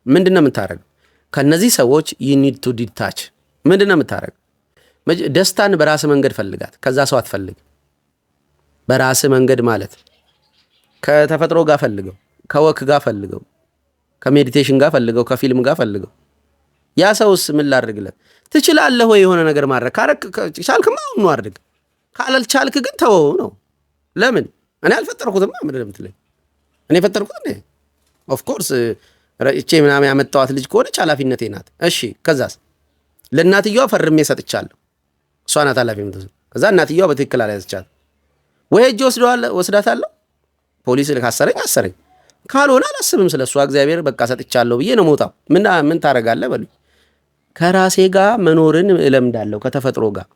ምንድነው የምታደርገው? ከነዚህ ሰዎች you need to detach። ምንድነው የምታደርገው? ደስታን በራስ መንገድ ፈልጋት፣ ከዛ ሰው አትፈልግ። በራስ መንገድ ማለት ከተፈጥሮ ጋር ፈልገው፣ ከወክ ጋር ፈልገው፣ ከሜዲቴሽን ጋር ፈልገው፣ ከፊልም ጋር ፈልገው። ያ ሰውስ ምን ላድርግለት? ትችላለህ ወይ የሆነ ነገር ማድረግ? ቻልክማ አሁን ነው አድርግ፣ ካልቻልክ ግን ተወው ነው። ለምን? እኔ አልፈጠርኩትማ። ምንድን ነው የምትለኝ? እኔ ፈጠርኩት እንዴ? ኦፍ ኮርስ ረጭቼ ምናምን ያመጣዋት ልጅ ከሆነች ኃላፊነቴ ናት። እሺ ከዛስ? ለእናትየዋ ፈርሜ ሰጥቻለሁ፣ እሷ ናት ኃላፊነቱ። ከዛ እናትየዋ በትክክል አልያዘቻት ወይ እጅ ወስዳታለሁ፣ ፖሊስ ካሰረኝ አሰረኝ፣ ካልሆነ አላስብም ስለሷ። እግዚአብሔር በቃ ሰጥቻለሁ ብዬ ነው መውጣው። ምን ታረጋለህ በሉኝ። ከራሴ ጋር መኖርን እለምዳለሁ፣ ከተፈጥሮ ጋር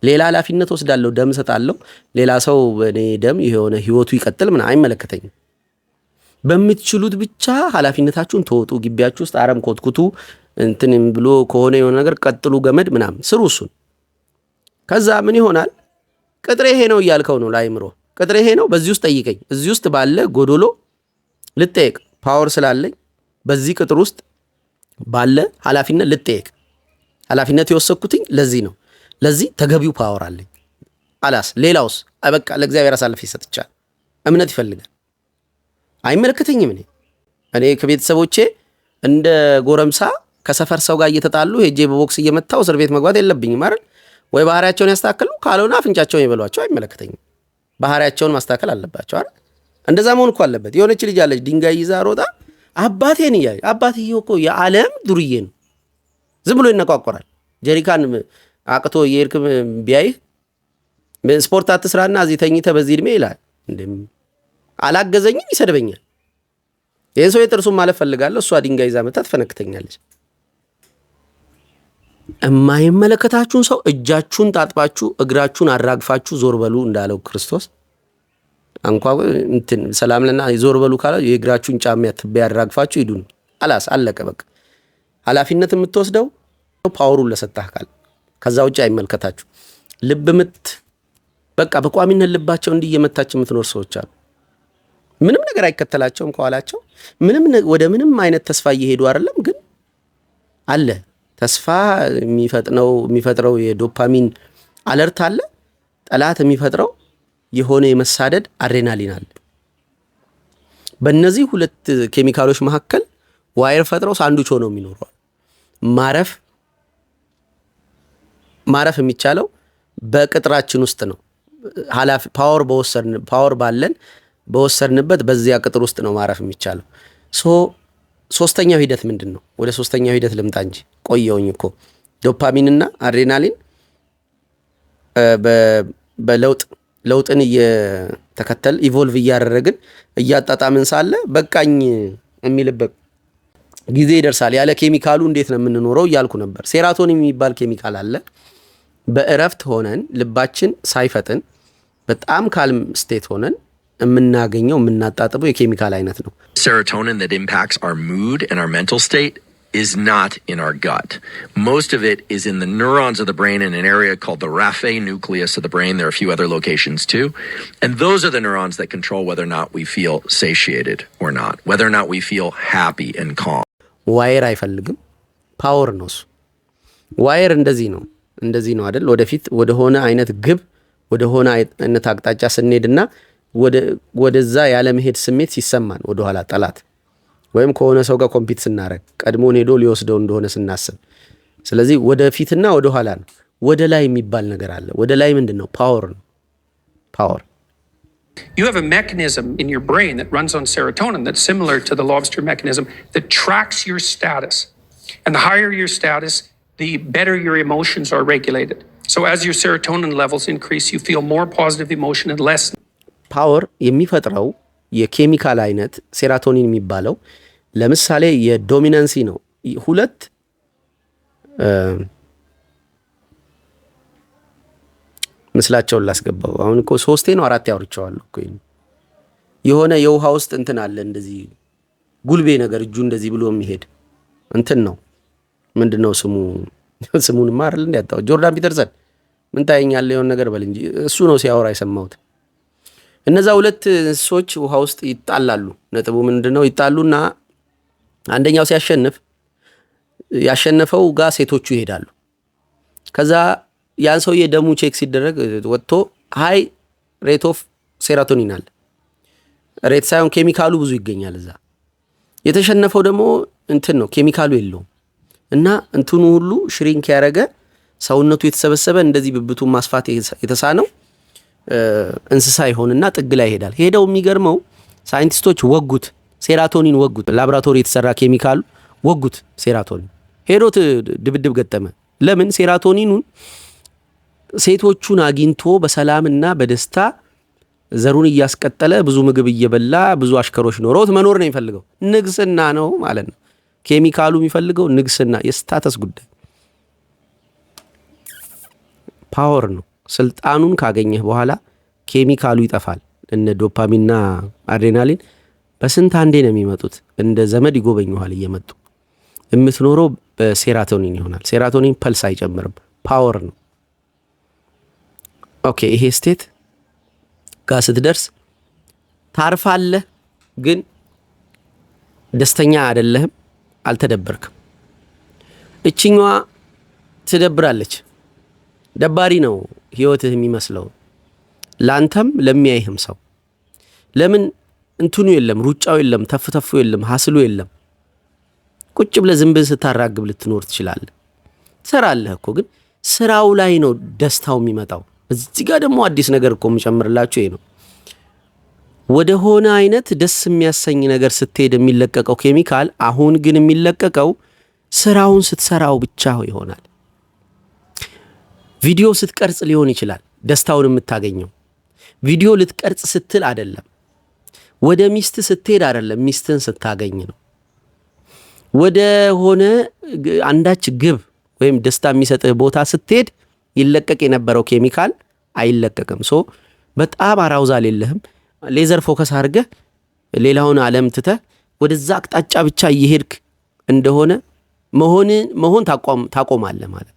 ሌላ ኃላፊነት ወስዳለሁ፣ ደም ሰጣለሁ። ሌላ ሰው በእኔ ደም የሆነ ህይወቱ ይቀጥል ምን አይመለከተኝም። በምትችሉት ብቻ ኃላፊነታችሁን ተወጡ። ግቢያችሁ ውስጥ አረም ኮትኩቱ፣ እንትን ብሎ ከሆነ የሆነ ነገር ቀጥሉ፣ ገመድ ምናምን ስሩ እሱን። ከዛ ምን ይሆናል? ቅጥሬ ይሄ ነው እያልከው ነው ለአይምሮ። ቅጥሬ ይሄ ነው፣ በዚህ ውስጥ ጠይቀኝ። እዚህ ውስጥ ባለ ጎዶሎ ልጠየቅ። ፓወር ስላለኝ በዚህ ቅጥር ውስጥ ባለ ኃላፊነት ልጠየቅ። ኃላፊነት የወሰድኩትኝ ለዚህ ነው። ለዚህ ተገቢው ፓወር አለኝ። አላስ ሌላውስ በቃ ለእግዚአብሔር አሳልፌ ሰጥቻለሁ። እምነት ይፈልጋል። አይመለከተኝም። እኔ ከቤተሰቦቼ እንደ ጎረምሳ ከሰፈር ሰው ጋር እየተጣሉ ሄጄ በቦክስ እየመታው እስር ቤት መግባት የለብኝም አይደል? ወይ ባህሪያቸውን ያስተካክሉ፣ ካልሆነ አፍንጫቸውን ይበሏቸው። አይመለከተኝም። ባህሪያቸውን ማስተካከል አለባቸው አይደል? እንደዛ መሆን እኮ አለበት። የሆነች ልጅ አለች ድንጋይ ይዛ ሮጣ አባቴን እያለች። አባትዬው እኮ የዓለም ዱርዬ ነው። ዝም ብሎ ይነቋቆራል። ጀሪካን አቅቶ የእርክም ቢያይህ ስፖርት አትስራና እዚህ ተኝተህ በዚህ እድሜ ይላል። አላገዘኝም፣ ይሰድበኛል። ይህን ሰው የጥርሱን ማለፍ ፈልጋለሁ፣ እሷ ድንጋይ ይዛ መታ ትፈነክተኛለች። የማይመለከታችሁን ሰው እጃችሁን ታጥባችሁ እግራችሁን አራግፋችሁ ዞር በሉ እንዳለው ክርስቶስ አንኳ እንትን ሰላም ለና ዞር በሉ ካለ የእግራችሁን ጫማ ትበያ አራግፋችሁ ሂዱን። አላስ አለቀ በቃ። ኃላፊነት የምትወስደው ፓወሩን ለሰጣህ ካል ከዛ ውጭ አይመልከታችሁ። ልብ ምት በቃ በቋሚነት ልባቸው እንዲህ እየመታች የምትኖር ሰዎች አሉ። ምንም ነገር አይከተላቸውም ከኋላቸው። ወደ ምንም አይነት ተስፋ እየሄዱ አይደለም፣ ግን አለ ተስፋ የሚፈጥረው የዶፓሚን አለርት አለ። ጠላት የሚፈጥረው የሆነ የመሳደድ አድሬናሊን አለ። በእነዚህ ሁለት ኬሚካሎች መካከል ዋይር ፈጥረው ሳንዱች ሆነው የሚኖረዋል። ማረፍ የሚቻለው በቅጥራችን ውስጥ ነው። ፓወር ባለን በወሰድንበት በዚያ ቅጥር ውስጥ ነው ማረፍ የሚቻለው። ሶስተኛው ሂደት ምንድን ነው? ወደ ሶስተኛው ሂደት ልምጣ እንጂ ቆየውኝ እኮ። ዶፓሚንና አድሬናሊን ለውጥን እየተከተል ኢቮልቭ እያደረግን እያጣጣምን ሳለ በቃኝ የሚልበት ጊዜ ይደርሳል። ያለ ኬሚካሉ እንዴት ነው የምንኖረው እያልኩ ነበር። ሴራቶኒን የሚባል ኬሚካል አለ። በእረፍት ሆነን ልባችን ሳይፈጥን በጣም ካልም ስቴት ሆነን የምናገኘው የምናጣጥበው የኬሚካል አይነት ነው። Serotonin that impacts our mood and our mental state is not in our gut. Most of it is in the neurons of the brain in an area called the raphe nucleus of the brain. There are a few other locations too. And those are the neurons that control whether or not we feel satiated or not, whether or not we feel happy and calm. ዋየር አይፈልግም፣ ፓወር ነው እሱ። ዋየር እንደዚህ ነው አይደል? ወደፊት ወደ ሆነ አይነት ግብ ወደ ሆነ አይነት አቅጣጫ ስንሄድና ወደዛ ያለ መሄድ ስሜት ሲሰማን ወደ ኋላ ጠላት ወይም ከሆነ ሰው ጋር ኮምፒት ስናረግ ቀድሞን ሄዶ ሊወስደው እንደሆነ ስናስብ፣ ስለዚህ ወደፊትና ወደ ኋላ ነው። ወደ ላይ የሚባል ነገር አለ። ወደ ላይ ምንድነው? ፓወር ነው። ፓወር You have a mechanism in your brain that runs on serotonin that's similar to the lobster mechanism that tracks your status. And the higher your status, the better your emotions are regulated. So as your serotonin levels increase, you feel more positive emotion and less. ፓወር የሚፈጥረው የኬሚካል አይነት ሴራቶኒን የሚባለው ለምሳሌ የዶሚናንሲ ነው። ሁለት ምስላቸውን ላስገባው። አሁን እኮ 3 ነው 4 ያወርቻለሁ እኮ የሆነ የውሃ ውስጥ እንትን አለ እንደዚህ ጉልቤ ነገር እጁ እንደዚህ ብሎ የሚሄድ እንትን ነው። ምንድነው ስሙን ማርል እንዲያጣው ጆርዳን ፒተርሰን ምን ታየኛለህ የሆነ ነገር በል እንጂ እሱ ነው ሲያወራ የሰማሁት። እነዛ ሁለት እንስሶች ውሃ ውስጥ ይጣላሉ። ነጥቡ ምንድነው? ይጣሉና አንደኛው ሲያሸንፍ ያሸነፈው ጋር ሴቶቹ ይሄዳሉ። ከዛ ያን ሰውዬ ደሙ ቼክ ሲደረግ ወጥቶ ሃይ ሬት ኦፍ ሴሮቶኒን አለ። ሬት ሳይሆን ኬሚካሉ ብዙ ይገኛል እዛ። የተሸነፈው ደግሞ እንትን ነው ኬሚካሉ የለውም። እና እንትኑ ሁሉ ሽሪንክ ያረገ ሰውነቱ የተሰበሰበ እንደዚህ ብብቱን ማስፋት የተሳነው እንስሳ ይሆንና ጥግ ላይ ይሄዳል። ሄደው የሚገርመው ሳይንቲስቶች ወጉት፣ ሴራቶኒን ወጉት። ላቦራቶሪ የተሰራ ኬሚካሉ ወጉት ሴራቶኒን። ሄዶት ድብድብ ገጠመ። ለምን? ሴራቶኒኑን ሴቶቹን አግኝቶ በሰላምና በደስታ ዘሩን እያስቀጠለ ብዙ ምግብ እየበላ ብዙ አሽከሮች ኖሮት መኖር ነው የሚፈልገው። ንግስና ነው ማለት ነው። ኬሚካሉ የሚፈልገው ንግስና፣ የስታተስ ጉዳይ፣ ፓወር ነው። ስልጣኑን ካገኘህ በኋላ ኬሚካሉ ይጠፋል። እነ ዶፓሚንና አድሬናሊን በስንት አንዴ ነው የሚመጡት። እንደ ዘመድ ይጎበኙሃል እየመጡ። የምትኖረው በሴራቶኒን ይሆናል። ሴራቶኒን ፐልስ አይጨምርም፣ ፓወር ነው። ኦኬ፣ ይሄ ስቴት ጋር ስትደርስ ታርፋለህ፣ ግን ደስተኛ አይደለህም፣ አልተደበርክም። እችኛዋ ትደብራለች። ደባሪ ነው ህይወትህ የሚመስለው ላንተም ለሚያይህም ሰው። ለምን? እንትኑ የለም፣ ሩጫው የለም፣ ተፍተፉ የለም፣ ሀስሉ የለም። ቁጭ ብለህ ዝም ብለህ ስታራግብ ልትኖር ትችላለህ። ትሰራለህ እኮ፣ ግን ስራው ላይ ነው ደስታው የሚመጣው። እዚህ ጋር ደግሞ አዲስ ነገር እኮ የምጨምርላችሁ ይሄ ነው። ወደ ሆነ አይነት ደስ የሚያሰኝ ነገር ስትሄድ የሚለቀቀው ኬሚካል አሁን ግን የሚለቀቀው ስራውን ስትሰራው ብቻ ይሆናል። ቪዲዮ ስትቀርጽ ሊሆን ይችላል ደስታውን የምታገኘው። ቪዲዮ ልትቀርጽ ስትል አይደለም። ወደ ሚስት ስትሄድ አይደለም፣ ሚስትን ስታገኝ ነው። ወደ ሆነ አንዳች ግብ ወይም ደስታ የሚሰጥህ ቦታ ስትሄድ ይለቀቅ የነበረው ኬሚካል አይለቀቅም። ሶ በጣም አራውዛል የለህም። ሌዘር ፎከስ አድርገህ ሌላውን ዓለም ትተህ ወደዛ አቅጣጫ ብቻ እየሄድክ እንደሆነ መሆን ታቆማለህ ማለት።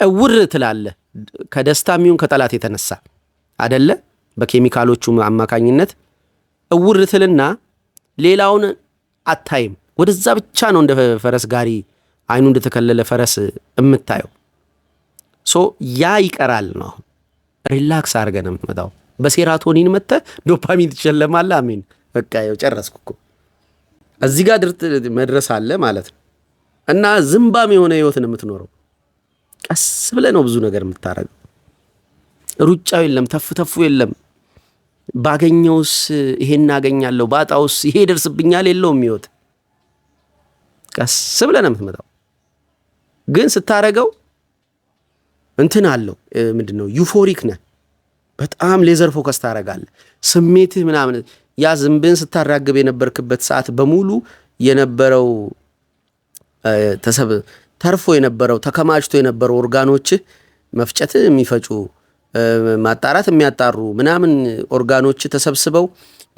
እውር ትላለህ ከደስታም ይሁን ከጠላት የተነሳ አይደለ? በኬሚካሎቹ አማካኝነት እውር ትልና ሌላውን አታይም። ወደዛ ብቻ ነው እንደ ፈረስ ጋሪ አይኑ እንደተከለለ ፈረስ የምታየው። ሶ ያ ይቀራል ነው። ሪላክስ አድርገህ ነው የምትመጣው። በሴራቶኒን መጥተህ ዶፓሚን ትሸለማለህ። አሜን። በቃ ያው ጨረስኩ እኮ። እዚህ ጋር መድረስ አለ ማለት ነው። እና ዝምባም የሆነ ህይወትን የምትኖረው ቀስ ብለህ ነው ብዙ ነገር የምታረገው። ሩጫው የለም፣ ተፍተፉ የለም። ባገኘውስ ይሄን አገኛለሁ፣ ባጣውስ ይሄ ይደርስብኛል የለውም ህይወት። ቀስ ብለህ ነው የምትመጣው። ግን ስታረገው እንትን አለው ምንድነው? ዩፎሪክ ነህ። በጣም ሌዘር ፎከስ ታረጋለህ። ስሜትህ ምናምን ያ ዝምብን ስታራግብ የነበርክበት ሰዓት በሙሉ የነበረው ተርፎ የነበረው ተከማችቶ የነበረው ኦርጋኖችህ መፍጨት የሚፈጩ ማጣራት የሚያጣሩ ምናምን ኦርጋኖችህ ተሰብስበው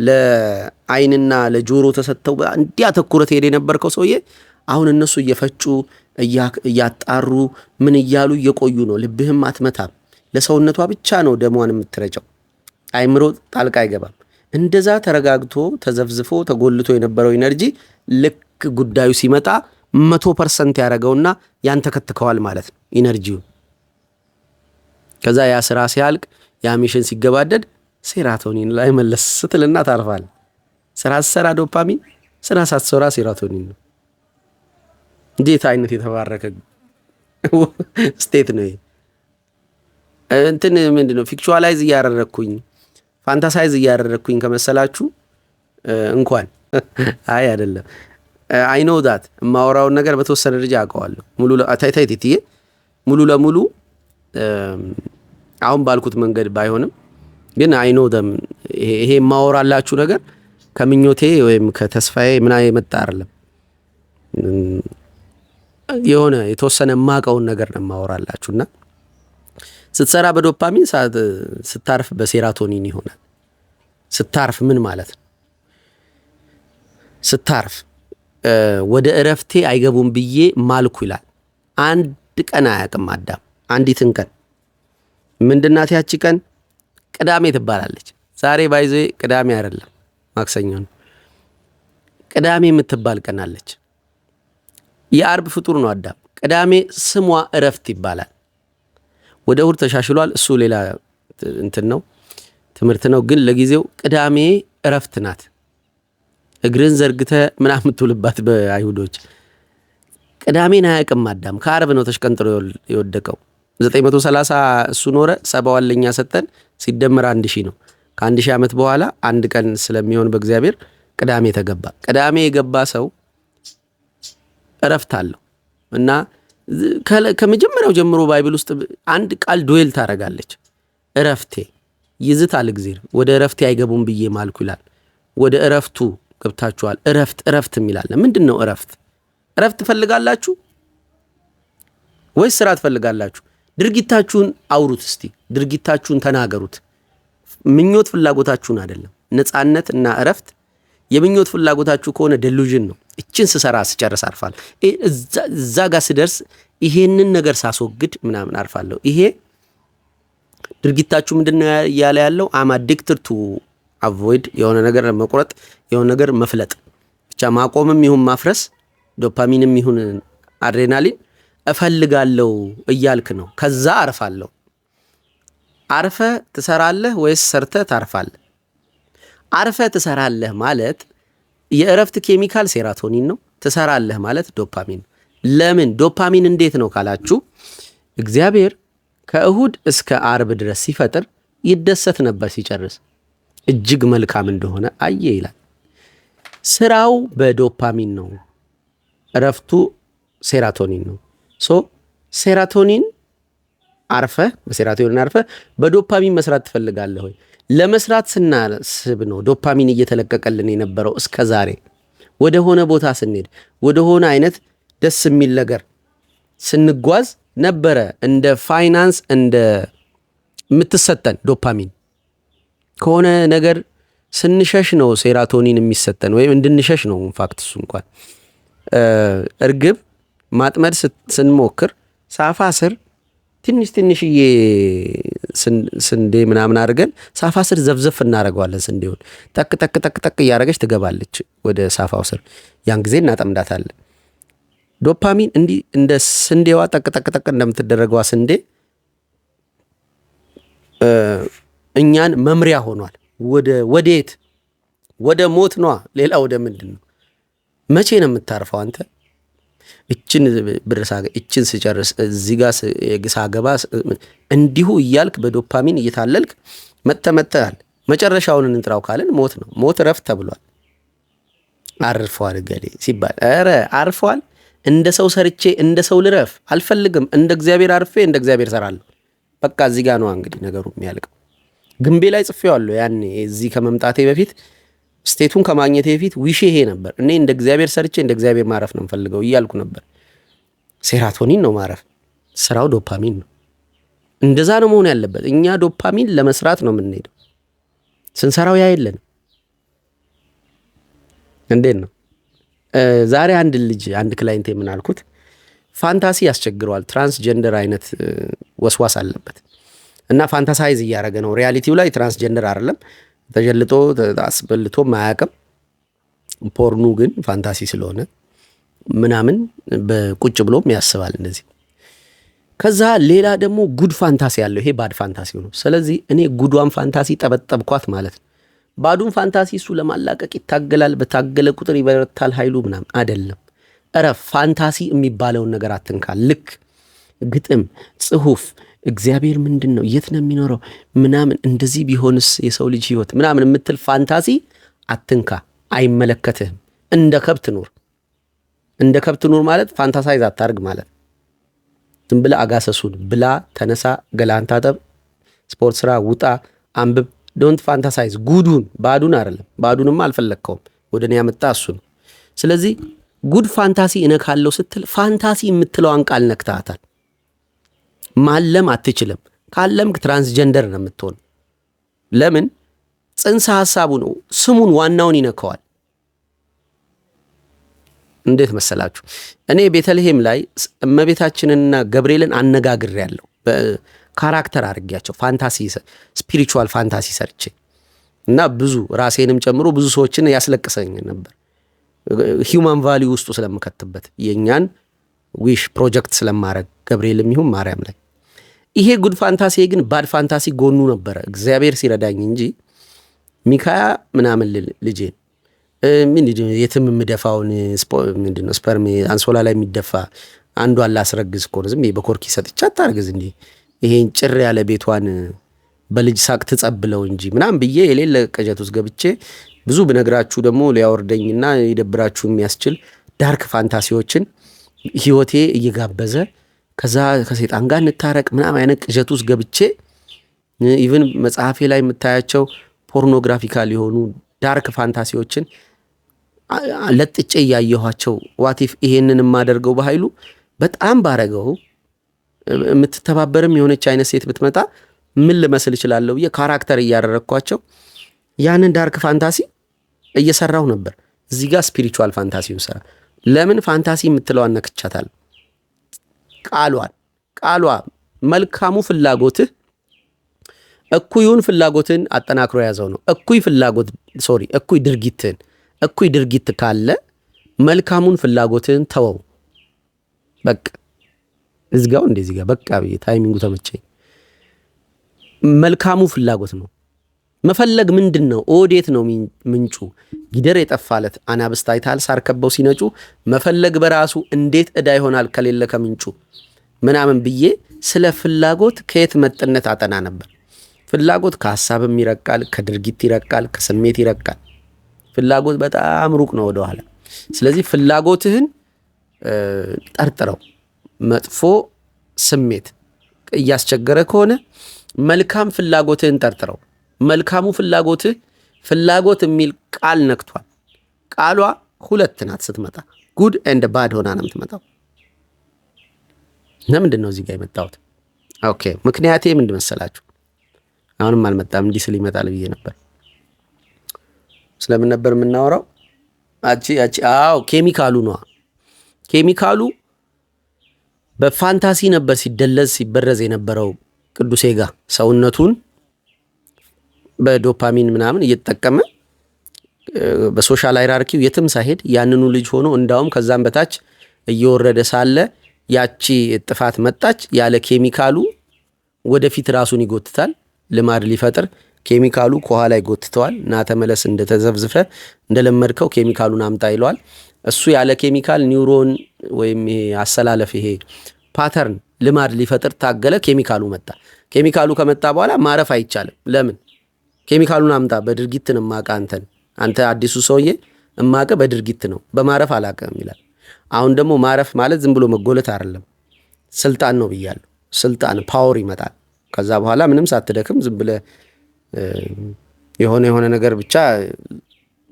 ለአይንና ለጆሮ ተሰጥተው እንዲያተኩረት ሄደ የነበርከው ሰውዬ አሁን እነሱ እየፈጩ እያጣሩ ምን እያሉ እየቆዩ ነው። ልብህም አትመታም። ለሰውነቷ ብቻ ነው ደሟን የምትረጨው። አይምሮ ጣልቃ አይገባም። እንደዛ ተረጋግቶ ተዘፍዝፎ ተጎልቶ የነበረው ኢነርጂ ልክ ጉዳዩ ሲመጣ 100% ያደረገውና ያን ተከትከዋል ማለት ነው ኢነርጂው። ከዛ ያ ስራ ሲያልቅ ያ ሚሽን ሲገባደድ ሴራቶኒን ላይ መለስ ስትልና ታርፋል። ስራ ሰራ ዶፓሚን፣ ስራ ሳትሰራ ሴራቶኒን ነው። እንዴት አይነት የተባረከ ስቴት ነው ይሄ! እንትን ምንድነው ፊክቹዋላይዝ እያደረኩኝ ፋንታሳይዝ እያደረኩኝ ከመሰላችሁ እንኳን አይ አይደለም። አይ ኖ ዳት የማወራውን ነገር በተወሰነ ደረጃ አውቀዋለሁ። ሙሉ ለሙሉ አሁን ባልኩት መንገድ ባይሆንም ግን አይ ኖ ደም ይሄ የማወራላችሁ ነገር ከምኞቴ ወይም ከተስፋዬ ምን የመጣ አይደለም። የሆነ የተወሰነ የማውቀውን ነገር ነው የማወራላችሁና ስትሰራ በዶፓሚን ስታርፍ በሴራቶኒን ይሆናል። ስታርፍ ምን ማለት ነው? ስታርፍ ወደ እረፍቴ አይገቡም ብዬ ማልኩ ይላል። አንድ ቀን አያውቅም አዳም። አንዲትን ቀን ምንድናት ያቺ ቀን? ቅዳሜ ትባላለች። ዛሬ ባይዞ ቅዳሜ አይደለም ማክሰኞ ነው። ቅዳሜ የምትባል ቀን አለች። የአርብ ፍጡር ነው አዳም። ቅዳሜ ስሟ እረፍት ይባላል። ወደ እሁድ ተሻሽሏል። እሱ ሌላ እንትን ነው ትምህርት ነው። ግን ለጊዜው ቅዳሜ እረፍት ናት። እግርን ዘርግተ ምናምን የምትውልባት በአይሁዶች። ቅዳሜን አያውቅም አዳም። ከአርብ ነው ተሽቀንጥሮ የወደቀው። 930 እሱ ኖረ፣ 70 ለኛ ሰጠን፣ ሲደመር 1000 ነው። ከ1000 ዓመት በኋላ አንድ ቀን ስለሚሆን በእግዚአብሔር ቅዳሜ ተገባ። ቅዳሜ የገባ ሰው እረፍት አለው እና ከመጀመሪያው ጀምሮ ባይብል ውስጥ አንድ ቃል ዱዌል ታደርጋለች። እረፍቴ ይዝታል እግዚአብሔር። ወደ እረፍቴ አይገቡም ብዬ ማልኩ ይላል። ወደ እረፍቱ ገብታችኋል። እረፍት የሚላል ምንድን ነው? እረፍት ትፈልጋላችሁ ወይስ ስራ ትፈልጋላችሁ? ድርጊታችሁን አውሩት እስቲ። ድርጊታችሁን ተናገሩት። ምኞት ፍላጎታችሁን አይደለም። ነፃነት እና እረፍት የምኞት ፍላጎታችሁ ከሆነ ዴሉዥን ነው። እችን ስሰራ ስጨርስ አርፋለሁ። እዛ ጋር ስደርስ ይሄንን ነገር ሳስወግድ ምናምን አርፋለሁ። ይሄ ድርጊታችሁ ምንድነው ያለ ያለው? አም አዲክትድ ቱ አቮይድ የሆነ ነገር መቁረጥ፣ የሆነ ነገር መፍለጥ፣ ብቻ ማቆምም ይሁን ማፍረስ፣ ዶፓሚንም ይሁን አድሬናሊን እፈልጋለሁ እያልክ ነው። ከዛ አርፋለሁ። አርፈ ትሰራለህ ወይስ ሰርተ ታርፋለህ? አርፈ ትሰራለህ ማለት የእረፍት ኬሚካል ሴራቶኒን ነው። ትሰራለህ ማለት ዶፓሚን ነው። ለምን ዶፓሚን እንዴት ነው ካላችሁ፣ እግዚአብሔር ከእሁድ እስከ አርብ ድረስ ሲፈጥር ይደሰት ነበር ሲጨርስ፣ እጅግ መልካም እንደሆነ አየ ይላል። ስራው በዶፓሚን ነው፣ እረፍቱ ሴራቶኒን ነው። ሴራቶኒን አርፈ በሴራቶኒን አርፈ በዶፓሚን መስራት ትፈልጋለህ ወይ? ለመስራት ስናስብ ነው ዶፓሚን እየተለቀቀልን የነበረው እስከ ዛሬ። ወደ ሆነ ቦታ ስንሄድ፣ ወደ ሆነ አይነት ደስ የሚል ነገር ስንጓዝ ነበረ እንደ ፋይናንስ እንደ የምትሰጠን ዶፓሚን። ከሆነ ነገር ስንሸሽ ነው ሴራቶኒን የሚሰጠን፣ ወይም እንድንሸሽ ነው። ኢንፋክት እሱ እንኳን እርግብ ማጥመድ ስንሞክር ሳፋ ስር ትንሽዬ ስንዴ ምናምን አድርገን ሳፋ ስር ዘፍዘፍ እናደርገዋለን። ስንዴውን ጠቅ እያደረገች ትገባለች ወደ ሳፋው ስር። ያን ጊዜ እናጠምዳታለን። ዶፓሚን እንዲህ እንደ ስንዴዋ ጠቅ እንደምትደረገዋ ስንዴ እኛን መምሪያ ሆኗል። ወዴት? ወደ ሞት ነዋ። ሌላ ወደ ምንድን ነው? መቼ ነው የምታርፈው አንተ? እችን እችን ስጨርስ እዚህ ጋር ሳገባ እንዲሁ እያልክ በዶፓሚን እየታለልክ መተመተሃል። መጨረሻውን እንጥራው ካልን ሞት ነው። ሞት እረፍት ተብሏል። አርፏል ገሌ ሲባል አርፏል። እንደ ሰው ሰርቼ እንደ ሰው ልረፍ አልፈልግም። እንደ እግዚአብሔር አርፌ እንደ እግዚአብሔር ሰራለሁ። በቃ እዚህ ጋር ነው እንግዲህ ነገሩ የሚያልቀው። ግንቤ ላይ ጽፌዋለሁ። ያኔ እዚህ ከመምጣቴ በፊት ስቴቱን ከማግኘቴ በፊት ዊሼ ይሄ ነበር። እኔ እንደ እግዚአብሔር ሰርቼ እንደ እግዚአብሔር ማረፍ ነው የምፈልገው እያልኩ ነበር። ሴራቶኒን ነው ማረፍ፣ ስራው ዶፓሚን ነው። እንደዛ ነው መሆን ያለበት። እኛ ዶፓሚን ለመስራት ነው የምንሄደው። ስንሰራው ያ የለንም። እንዴት ነው? ዛሬ አንድ ክላይንት ምን አልኩት፣ ፋንታሲ ያስቸግረዋል። ትራንስጀንደር አይነት ወስዋስ አለበት እና ፋንታሳይዝ እያደረገ ነው። ሪያሊቲው ላይ ትራንስጀንደር አይደለም፣ ተጀልጦ አስበልቶ ማያቅም። ፖርኑ ግን ፋንታሲ ስለሆነ ምናምን በቁጭ ብሎም ያስባል እንደዚህ። ከዛ ሌላ ደግሞ ጉድ ፋንታሲ ያለው፣ ይሄ ባድ ፋንታሲ ነው። ስለዚህ እኔ ጉዷን ፋንታሲ ጠበጠብኳት ማለት ነው። ባዱን ፋንታሲ እሱ ለማላቀቅ ይታገላል። በታገለ ቁጥር ይበረታል ኃይሉ ምናምን አይደለም። ፋንታሲ የሚባለውን ነገር አትንካ። ልክ ግጥም፣ ጽሁፍ፣ እግዚአብሔር ምንድን ነው፣ የት ነው የሚኖረው ምናምን፣ እንደዚህ ቢሆንስ የሰው ልጅ ህይወት ምናምን የምትል ፋንታሲ አትንካ። አይመለከትህም። እንደ ከብት ኑር። እንደ ከብት ኑር ማለት ፋንታሳይዝ አታርግ ማለት። ዝም ብለህ አጋሰሱን ብላ፣ ተነሳ፣ ገላን ታጠብ፣ ስፖርት ስራ፣ ውጣ፣ አንብብ። ዶንት ፋንታሳይዝ። ጉዱን ባዱን አይደለም። ባዱንማ አልፈለግከውም፣ ወደ እኔ ያመጣ እሱ ነው። ስለዚህ ጉድ ፋንታሲ እነካለው ስትል ፋንታሲ የምትለዋን ቃል ነክታታል። ማለም አትችልም። ካለምክ ትራንስጀንደር ነው የምትሆን። ለምን? ጽንሰ ሐሳቡ ነው፣ ስሙን ዋናውን ይነካዋል። እንዴት መሰላችሁ? እኔ ቤተልሔም ላይ እመቤታችንንና ገብርኤልን አነጋግሬያለሁ። በካራክተር አድርጌያቸው ፋንታሲ፣ ስፒሪቹዋል ፋንታሲ ሰርቼ እና ብዙ ራሴንም ጨምሮ ብዙ ሰዎችን ያስለቅሰኝ ነበር። ሂውማን ቫሊዩ ውስጡ ስለምከትበት የኛን ዊሽ ፕሮጀክት ስለማረግ ገብርኤልም ይሁን ማርያም ላይ። ይሄ ጉድ ፋንታሲ ግን ባድ ፋንታሲ ጎኑ ነበረ፣ እግዚአብሔር ሲረዳኝ እንጂ ሚካያ ምናምን ልጄን የትም የምደፋውን ምንድነው ስፐርሜ አንሶላ ላይ የሚደፋ አንዷን ላስረግዝ እኮ ነው። ዝም በኮርኪ ሰጥቻ አታርግዝ እንዲ ይሄን ጭር ያለ ቤቷን በልጅ ሳቅ ትጸብለው እንጂ ምናምን ብዬ የሌለ ቀጀት ውስጥ ገብቼ ብዙ ብነግራችሁ ደግሞ ሊያወርደኝና ይደብራችሁ የሚያስችል ዳርክ ፋንታሲዎችን ህይወቴ እየጋበዘ ከዛ ከሰይጣን ጋር እንታረቅ ምናምን አይነት ቅጀት ውስጥ ገብቼ ኢቭን መጽሐፌ ላይ የምታያቸው ፖርኖግራፊካል የሆኑ ዳርክ ፋንታሲዎችን ለጥጬ እያየኋቸው ዋቲፍ ይሄንን የማደርገው በኃይሉ በጣም ባረገው የምትተባበርም የሆነች አይነት ሴት ብትመጣ ምን ልመስል እችላለሁ ብዬ ካራክተር እያደረግኳቸው ያንን ዳርክ ፋንታሲ እየሰራሁ ነበር። እዚህ ጋር ስፒሪቹዋል ፋንታሲውን ሰራ። ለምን ፋንታሲ የምትለዋን ነክቻታል። ቃሏ መልካሙ ፍላጎትህ እኩዩን ፍላጎትን አጠናክሮ የያዘው ነው። እኩይ ድርጊት ካለ መልካሙን ፍላጎትን ተወው። በቃ እዝጋው እንደዚህ ጋር በቃ ታይሚንጉ ተመቸኝ። መልካሙ ፍላጎት ነው መፈለግ። ምንድን ነው? ኦዴት ነው ምንጩ። ጊደር የጠፋለት አናብስት አይታል ሳር ከበው ሲነጩ መፈለግ በራሱ እንዴት ዕዳ ይሆናል ከሌለ ከምንጩ ምናምን ብዬ ስለ ፍላጎት ከየት መጥነት አጠና ነበር። ፍላጎት ከሐሳብም ይረቃል፣ ከድርጊት ይረቃል፣ ከስሜት ይረቃል። ፍላጎት በጣም ሩቅ ነው ወደኋላ። ስለዚህ ፍላጎትህን ጠርጥረው። መጥፎ ስሜት እያስቸገረ ከሆነ መልካም ፍላጎትህን ጠርጥረው። መልካሙ ፍላጎትህ ፍላጎት የሚል ቃል ነክቷል። ቃሏ ሁለት ናት ስትመጣ፣ ጉድ ኤንድ ባድ ሆና ነው የምትመጣው። ለምንድን ነው እዚህ ጋር የመጣሁት? ኦኬ ምክንያቴ ምንድን መሰላችሁ? አሁንም አልመጣም፣ እንዲህ ስል ይመጣል ብዬ ነበር። ስለምን ነበር የምናወራው? ኬሚካሉ ነዋ። ኬሚካሉ በፋንታሲ ነበር ሲደለዝ ሲበረዝ የነበረው ቅዱሴ ጋር ሰውነቱን በዶፓሚን ምናምን እየተጠቀመ በሶሻል ሃይራርኪው የትም ሳይሄድ ያንኑ ልጅ ሆኖ እንዳውም ከዛም በታች እየወረደ ሳለ ያቺ ጥፋት መጣች። ያለ ኬሚካሉ ወደፊት ራሱን ይጎትታል። ልማድ ሊፈጥር ኬሚካሉ ከኋላ ይጎትተዋል። ና ተመለስ፣ እንደተዘብዝፈ እንደለመድከው ኬሚካሉን አምጣ ይለዋል። እሱ ያለ ኬሚካል ኒውሮን ወይም ይሄ አሰላለፍ ይሄ ፓተርን ልማድ ሊፈጥር ታገለ። ኬሚካሉ መጣ። ኬሚካሉ ከመጣ በኋላ ማረፍ አይቻልም። ለምን? ኬሚካሉን አምጣ። በድርጊት ነው ማቃ አንተ አዲሱ ሰውዬ እማቀ በድርጊት ነው፣ በማረፍ አላቀም ይላል። አሁን ደግሞ ማረፍ ማለት ዝም ብሎ መጎለት አይደለም፣ ስልጣን ነው ብያለሁ። ስልጣን ፓወር ይመጣል። ከዛ በኋላ ምንም ሳትደክም ዝም ብለ የሆነ ነገር ብቻ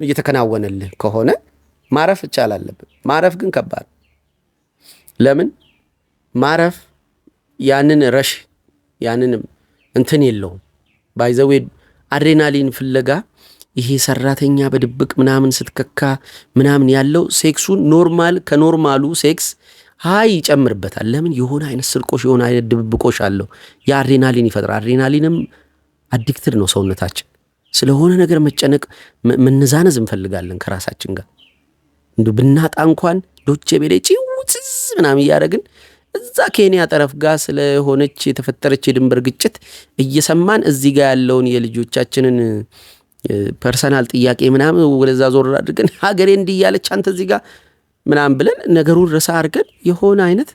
እየተከናወነልህ ከሆነ ማረፍ ይቻላል አለብን። ማረፍ ግን ከባድ። ለምን? ማረፍ ያንን ረሽ ያንን እንትን የለውም። ባይዘዌ አድሬናሊን ፍለጋ ይሄ ሰራተኛ በድብቅ ምናምን ስትከካ ምናምን ያለው ሴክሱን ኖርማል ከኖርማሉ ሴክስ ሀይ ይጨምርበታል። ለምን? የሆነ አይነት ስርቆሽ የሆነ አይነት ድብብቆሽ አለው። የአድሬናሊን ይፈጥራል። አድሬናሊንም አዲክትድ ነው ሰውነታችን። ስለሆነ ነገር መጨነቅ መነዛነዝ እንፈልጋለን ከራሳችን ጋር እንዱ ብናጣ እንኳን ዶቼ ቤሌ ጭውጽዝ ምናምን እያደረግን እዛ ኬንያ ጠረፍ ጋር ስለሆነች የተፈጠረች የድንበር ግጭት እየሰማን እዚህ ጋር ያለውን የልጆቻችንን ፐርሰናል ጥያቄ ምናምን ወደዛ ዞር አድርገን ሀገሬ እንዲህ እያለች አንተ እዚህ ጋር ምናምን ብለን ነገሩን ረሳ አድርገን የሆነ አይነት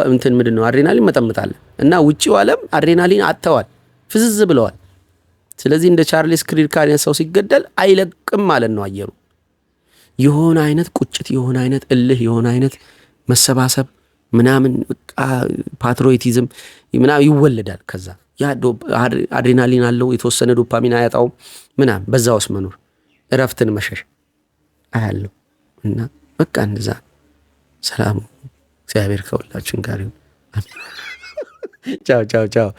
እንትን ምንድን ነው አድሬናሊን መጠምጣለን እና ውጪው ዓለም አድሬናሊን አጥተዋል፣ ፍዝዝ ብለዋል። ስለዚህ እንደ ቻርልስ ክሪክ አይነት ሰው ሲገደል አይለቅም ማለት ነው አየሩ። የሆነ አይነት ቁጭት፣ የሆነ አይነት እልህ፣ የሆነ አይነት መሰባሰብ ምናምን ፓትሪዮቲዝም ምናምን ይወለዳል። ከዛ ያ አድሬናሊን አለው፣ የተወሰነ ዶፓሚን አያጣውም ምናምን፣ በዛ ውስጥ መኖር እረፍትን መሸሽ አያለው እና በቃ እንደዛ። ሰላም እግዚአብሔር ከሁላችን ጋር ይሁን። ቻው ቻው ቻው።